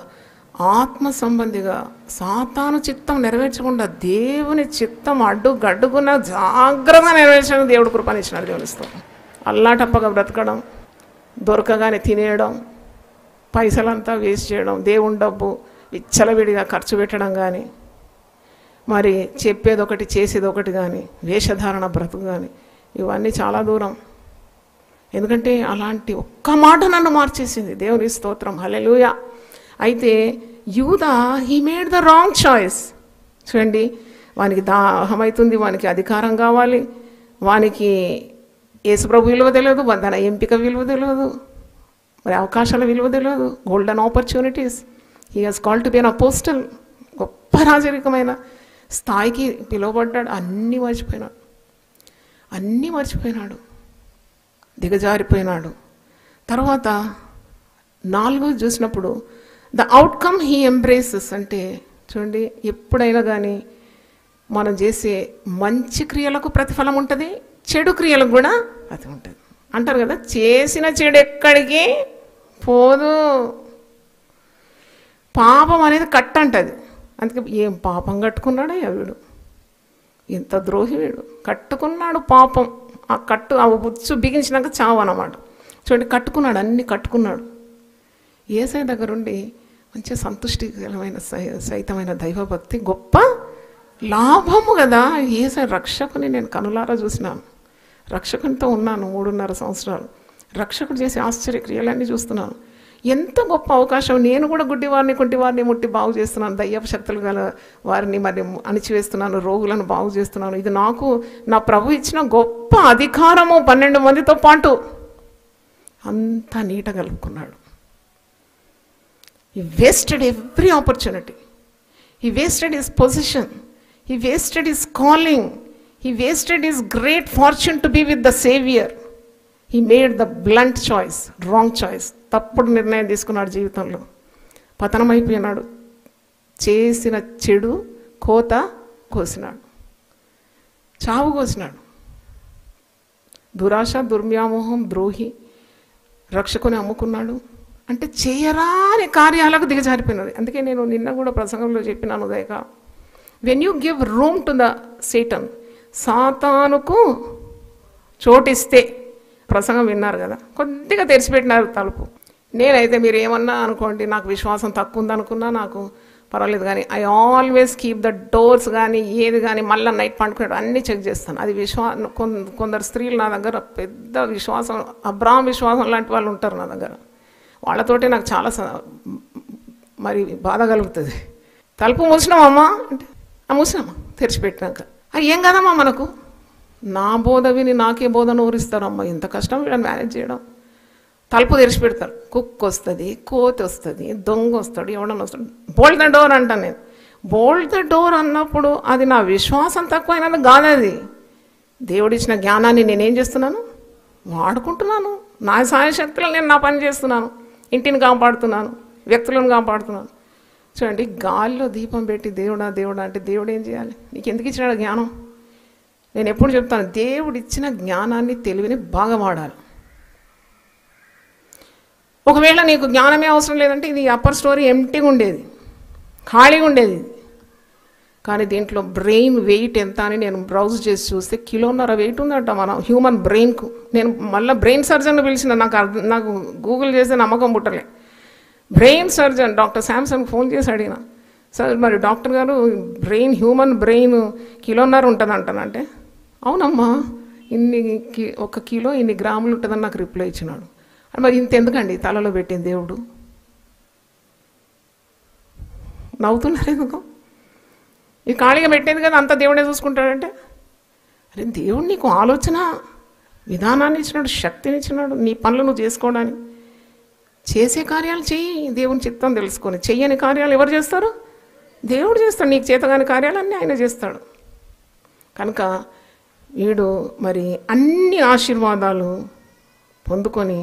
Speaker 2: ఆత్మ సంబంధిగా, సాతాను చిత్తం నెరవేర్చకుండా దేవుని చిత్తం అడ్డుగడ్డుకున్న జాగ్రత్తగా నెరవేర్చడానికి దేవుడు కృపనిచ్చినాడు. దేవుని స్తోత్రం. అల్లాటప్పగా బ్రతకడం, దొరకగానే తినేయడం, పైసలంతా వేస్ట్ చేయడం, దేవుని డబ్బు విచ్చలవిడిగా ఖర్చు పెట్టడం కానీ, మరి చెప్పేది ఒకటి చేసేది ఒకటి కానీ, వేషధారణ బ్రతుకు కానీ, ఇవన్నీ చాలా దూరం. ఎందుకంటే అలాంటి ఒక్క మాట నన్ను మార్చేసింది. దేవుని స్తోత్రం, హల్లెలూయా. అయితే యూదా he made the wrong choice. చూడండి, వానికి దాహమవుతుంది, వానికి అధికారం కావాలి, వానికి యేసుప్రభు విలువ తెలియదు, తన ఎంపిక విలువ తెలియదు, మరి అవకాశాల విలువ తెలియదు, golden opportunities. He has called to be an apostle. గొప్ప రాజరికమైన స్థాయికి పిలువబడ్డాడు. అన్నీ మర్చిపోయినాడు, దిగజారిపోయినాడు. తర్వాత 4 చూసినప్పుడు ద అవుట్కమ్ హీ ఎంబ్రేసెస్. అంటే చూడండి, ఎప్పుడైనా కానీ మనం చేసే మంచి క్రియలకు ప్రతిఫలం ఉంటుంది, చెడు క్రియలకు కూడా అది ఉంటుంది. అంటారు కదా, చేసిన చెడు ఎక్కడికి పోదు, పాపం అనేది కట్ట అంటది. అందుకే ఏం పాపం కట్టుకున్నాడా వీడు, ఎంత ద్రోహి వీడు, కట్టుకున్నాడు పాపం. ఆ కట్టు ఆ ఉచ్చు బిగించినాక చావు అన్నమాట. చూడండి, కట్టుకున్నాడు, అన్నీ కట్టుకున్నాడు. యేసయ్య దగ్గరుండి మంచి సంతుష్టికరమైన సహితమైన దైవభక్తి గొప్ప లాభము కదా. యేసయ్య రక్షకుని నేను కనులారా చూసినాను, రక్షకునితో ఉన్నాను 3.5 సంవత్సరాలు. రక్షకుడు చేసే ఆశ్చర్య క్రియలన్నీ చూస్తున్నాను. ఎంత గొప్ప అవకాశం. నేను కూడా గుడ్డివారిని కుంటివారిని ముట్టి బాగు చేస్తున్నాను, దయ్యపు శక్తులు గల వారిని మరి అణిచివేస్తున్నాను, రోగులను బాగు చేస్తున్నాను. ఇది నాకు నా ప్రభు ఇచ్చిన గొప్ప అధికారము. 12 మందితో పాటు అంతా నీట కలుపుకున్నాడు. He wasted every opportunity. He wasted his position. He wasted his calling. He wasted his great fortune to be with the Savior. He made the blunt choice, wrong choice. తప్పుడు నిర్ణయం తీసుకున్నాడు జీవితంలో. పతనమైపోయినాడు. చేసిన చెడు కోత కోసినాడు, చావు కోసినాడు. దురాశ, దుర్వ్యామోహం, ద్రోహి, రక్షకుని అమ్ముకున్నాడు. అంటే చేయరాని కార్యాలకు దిగజారిపోయినది. అందుకే నేను నిన్న కూడా ప్రసంగంలో చెప్పినాను, ఉదయక when you give room to the Satan, సాతానుకు చోటిస్తే, ప్రసంగం విన్నారు కదా, కొద్దిగా తెరిచిపెట్టినారు తలుపు. నేనైతే మీరు ఏమన్నా అనుకోండి, నాకు విశ్వాసం తక్కువ ఉందనుకున్నా నాకు పర్వాలేదు, కానీ I always keep the doors కానీ ఏది కానీ మళ్ళీ నైట్ పండుకున్నాడు అన్నీ చెక్ చేస్తాను. అది కొందరు స్త్రీలు నా దగ్గర పెద్ద విశ్వాసం, అబ్రాహం విశ్వాసం లాంటి వాళ్ళు ఉంటారు నా దగ్గర. వాళ్ళతోటే నాకు చాలా మరి బాధ కలుగుతుంది. తలుపు మూసినామమ్మా అంటే మూసినామా, తెరిచిపెట్టినాక ఏం కదమ్మా మనకు, నా బోధ విని నాకే బోధన ఊరిస్తారమ్మా, ఇంత కష్టం వీళ్ళని మేనేజ్ చేయడం. తలుపు తెరిచిపెడతారు, కుక్క వస్తుంది, కోతి వస్తుంది, దొంగ వస్తాడు, ఎవడన్నా వస్తాడు. బోల్డ్ ద డోర్ అంటాను నేను. బోల్డ్ ద డోర్ అన్నప్పుడు అది నా విశ్వాసం తక్కువైనది కాదది. దేవుడిచ్చిన జ్ఞానాన్ని నేనేం చేస్తున్నాను, వాడుకుంటున్నాను. నా సాయశక్తులు నేను నా పని చేస్తున్నాను, ఇంటిని కాపాడుతున్నాను, వ్యక్తులను కాపాడుతున్నాను. చూడండి, గాలిలో దీపం పెట్టి దేవుడా దేవుడా అంటే దేవుడు ఏం చేయాలి, నీకు ఎందుకు ఇచ్చినాడు జ్ఞానం? నేను ఎప్పుడు చెప్తాను, దేవుడు ఇచ్చిన జ్ఞానాన్ని తెలివిని బాగా వాడాలి. ఒకవేళ నీకు జ్ఞానమే అవసరం లేదంటే ఇది అప్పర్ స్టోరీ ఎంటీగా ఉండేది, ఖాళీగా ఉండేది. కానీ దీంట్లో బ్రెయిన్ వెయిట్ ఎంత అని నేను బ్రౌజ్ చేసి చూస్తే 1.5 కిలోల వెయిట్ ఉందంట మన హ్యూమన్ బ్రెయిన్కు. నేను మళ్ళీ బ్రెయిన్ సర్జన్ పిలిచిన, నాకు గూగుల్ చేస్తే నమ్మకం పుట్టలే. Brain surgeon doctor Samsung phone చేసి అడిగిన, సార్ మరి డాక్టర్ గారు బ్రెయిన్, హ్యూమన్ బ్రెయిన్ 1.5 కిలోలు ఉంటుంది అంటానంటే, అవునమ్మా 1 కిలో ఇన్ని గ్రాములు ఉంటుందని నాకు రిప్లై ఇచ్చినాడు. మరి ఇంత ఎందుకండి తలలో పెట్టింది దేవుడు? నవ్వుతున్నారు ఎందుకు? ఈ ఖాళీగా పెట్టేది కదా అంత దేవుడే చూసుకుంటాడంటే, అరే దేవుడు నీకు ఆలోచన విధానాన్ని ఇచ్చినాడు, శక్తిని ఇచ్చినాడు, నీ పనులు నువ్వు చేసుకోవడానికి. చేసే కార్యాలు చెయ్యి, దేవుని చిత్తం తెలుసుకొని. చెయ్యని కార్యాలు ఎవరు చేస్తారు? దేవుడు చేస్తాడు. నీకు చేతగాని కార్యాలన్నీ ఆయన చేస్తాడు. కనుక వీడు మరి అన్ని ఆశీర్వాదాలు పొందుకొని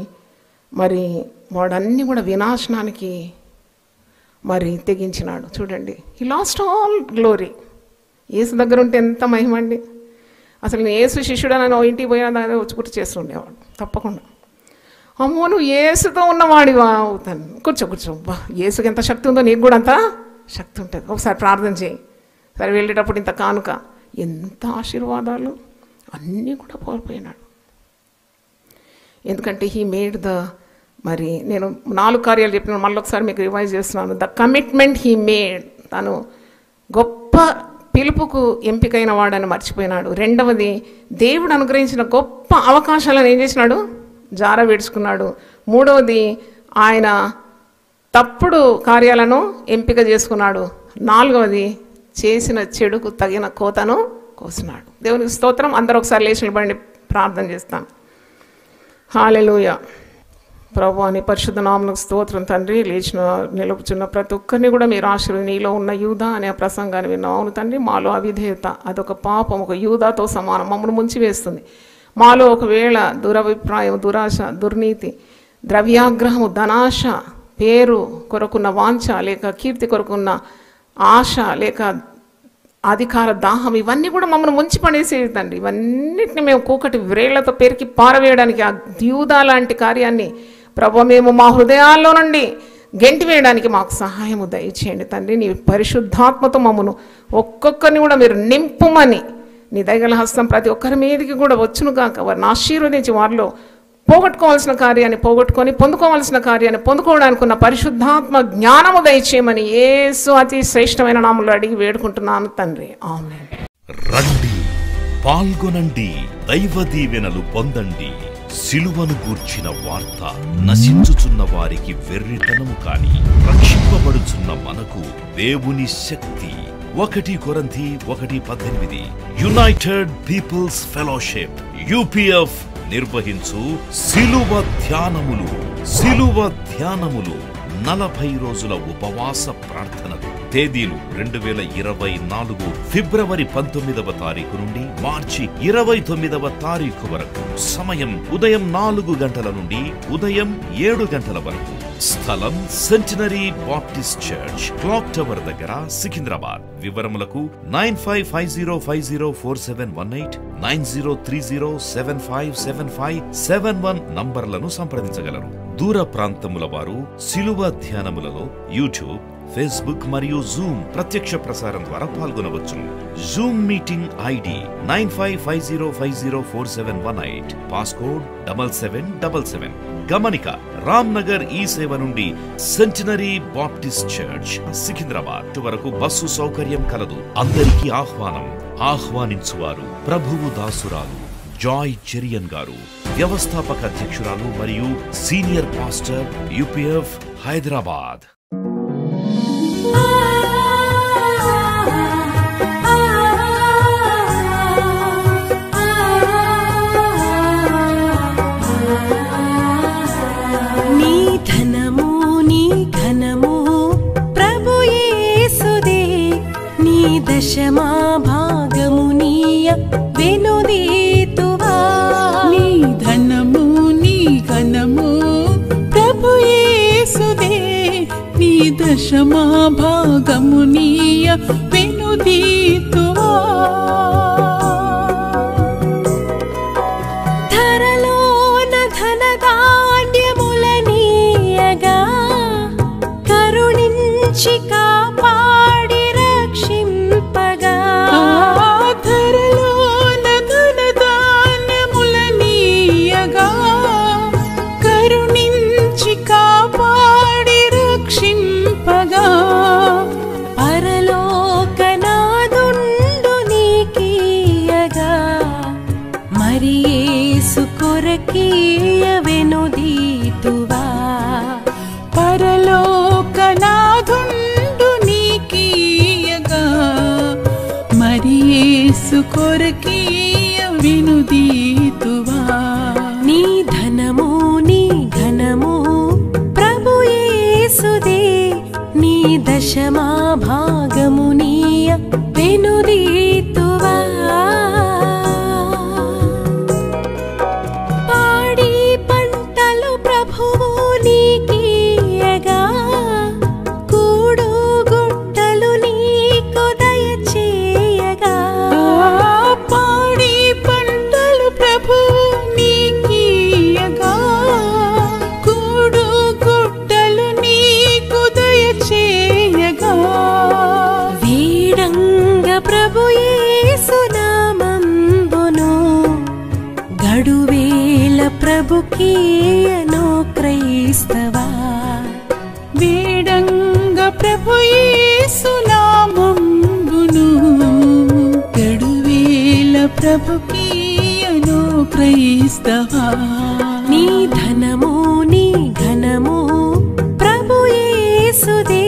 Speaker 2: మరి వాడన్నీ కూడా వినాశనానికి మరి తెగించినాడు. చూడండి, హీ లాస్ట్ ఆల్ గ్లోరీ. యేసు దగ్గర ఉంటే ఎంత మహిమ అండి. అసలు నేను యేసు శిష్యుడనో ఇంటికి పోయినా దాన్ని వచ్చి గుర్తు చేస్తుండేవాడు తప్పకుండా. అమ్మో, నువ్వు యేసుతో ఉన్నవాడివా అవుతాను. కూర్చో బా, యేసుకి ఎంత శక్తి ఉందో నీకు కూడా అంత శక్తి ఉంటుంది. ఒకసారి ప్రార్థన చేయి. సరే, వెళ్ళేటప్పుడు ఇంత కానుక, ఎంత ఆశీర్వాదాలు అన్నీ కూడా కోల్పోయినాడు. ఎందుకంటే హీ మేడ్ ద, మరి నేను 4 కార్యాలు చెప్పిన మళ్ళీ ఒకసారి మీకు రివైజ్ చేస్తున్నాను. The commitment he made. తను గొప్ప పిలుపుకు ఎంపికైన వాడని మర్చిపోయినాడు. రెండవది, దేవుడు అనుగ్రహించిన గొప్ప అవకాశాలను ఏం చేసినాడు? జార విడుచుకున్నాడు. మూడవది, ఆయన తప్పుడు కార్యాలను ఎంపిక చేసుకున్నాడు. నాలుగవది, చేసిన చెడుకు తగిన కోతను కోసినాడు. దేవునికి స్తోత్రం. అందరూ ఒకసారి లేచి నిలబడి ప్రార్థన చేస్తాం. హల్లెలూయా. ప్రభువా, నీ పరిశుద్ధ నామమునకు స్తోత్రం తండ్రి. లేచిన నిలుపుచున్న ప్రతి ఒక్కరిని కూడా మీరు ఆశీర్వదించి, నీలో ఉన్న యూదా అనే ప్రసంగాన్ని విన్నాం. అవును తండ్రి, మాలో అవిధేయత అదొక పాపం, ఒక యూదాతో సమానం, మమ్మల్ని ముంచివేస్తుంది. మాలో ఒకవేళ దురభిప్రాయం, దురాశ, దుర్నీతి, ద్రవ్యాగ్రహము, ధనాశ, పేరు కొరకున్న వాంఛ, లేక కీర్తి కొరకున్న ఆశ, లేక అధికార దాహం, ఇవన్నీ కూడా మమ్మల్ని ముంచి పడేసేది తండ్రి. ఇవన్నిటిని మేము కూకటి వ్రేళ్లతో పెరికి పారవేయడానికి, ఆ యూదా లాంటి కార్యాన్ని ప్రభు మేము మా హృదయాల్లో నుండి గెంటి వేయడానికి మాకు సహాయము దయచేయండి తండ్రి. నీ పరిశుద్ధాత్మతో మమ్మను ఒక్కొక్కరిని కూడా మీరు నింపుమని, నీ దయగల హస్తం ప్రతి ఒక్కరి మీదకి కూడా వచ్చును కాక, వారిని ఆశీర్వదించి వారిలో పోగొట్టుకోవాల్సిన కార్యాన్ని పోగొట్టుకొని పొందుకోవాల్సిన కార్యాన్ని పొందుకోవడానికి ఉన్న పరిశుద్ధాత్మ జ్ఞానము దయచేయమని యేసు అతి శ్రేష్టమైన నామములో అడిగి వేడుకుంటున్నాను తండ్రి. ఆమేన్.
Speaker 1: రండి, పాల్గొనండి, దైవ దీవెనలు పొందండి. సిలువను గూర్చిన వార్త నశించుచున్న వారికి వెర్రితనము కాని, రక్షింపబడుచున్న మనకు దేవుని శక్తి. 1 కొరింథీ 1:18. యునైటెడ్ పీపుల్స్ ఫెలోషిప్ UPF నిర్వహించు సిలువ ధ్యానములు. 40 రోజుల ఉపవాస ప్రార్థనలు. తేదీలు 2024 ఫిబ్రవరి 19వ తారీఖు నుండి మార్చి 29వ తారీఖు వరకు. సమయం ఉదయం 4 గంటల నుండి ఉదయం 7 గంటల వరకు. స్థలం centenary Baptist church, clock tower దగ్గర, సికింద్రాబాద్. వివరములకు 9550504718, 9030757571 నంబర్లను సంప్రదించగలరు. దూర ప్రాంతముల వారు సిలువ ధ్యానములలో యూట్యూబ్, ఫేస్బుక్ మరియు జూమ్ ప్రత్యక్ష ప్రసారం ద్వారా పాల్గొనవచ్చును. Zoom meeting ID 9550504718, passcode 7777. గమనిక, రామ్ నగర్ ఈ సేవ నుండి సెంటినరీ బాప్టిస్ట్ చర్చ్, సికింద్రాబాద్ వరకు బస్సు సౌకర్యం కలదు. అందరికీ ఆహ్వానం. ఆహ్వానించువారు ప్రభువు దాసురాలు జాయ్ చెరియన్ గారు, వ్యవస్థాపక అధ్యక్షురాలు మరియు సీనియర్ పాస్టర్ UPF హైదరాబాద్.
Speaker 3: దశమా భాగమునీయ వెనుదీతువా. నీ ధనము నీ ఘనము ప్రభు యేసుదే, నీ దశమా భాగమునీయ వెనుదీతువా. ధరలోన ధనధాన్యములనీయగా కరుణించి కాపాడి రక్షింపగా. ధరలోన ధనధాన్యములనీయగా కరుణించి కాపాడి రక్షింపగా. పరలోకనాదుండు నీకీయగా మరి యేసు కొరకీయ వెనుదీతువా. పరలోకనాదుండు నీకీయగా మరి యేసు కొరకీయ వెనుదీతువా. నీ ధనము నీ ఘనము ప్రభు దశమా భాగమునీయ వెనుదీతువా పాడి పంటలు ప్రభువు నీకీయగా కూడు గుట్టలు నీకు దయచేయగా పాడి పంటలు ప్రభువు నీకీయగా కూడు గుట్టలు నీకు దయచేయగా వీడంగ ప్రభు యేసు నామంబును గడువేల ప్రభుకీయను క్రైస్తవా వీడంగ ప్రభు యేసు నామంబును గడువేల ప్రభుకీయను క్రైస్తవా నీ ధనము నీ ఘనము ప్రభు యేసుదే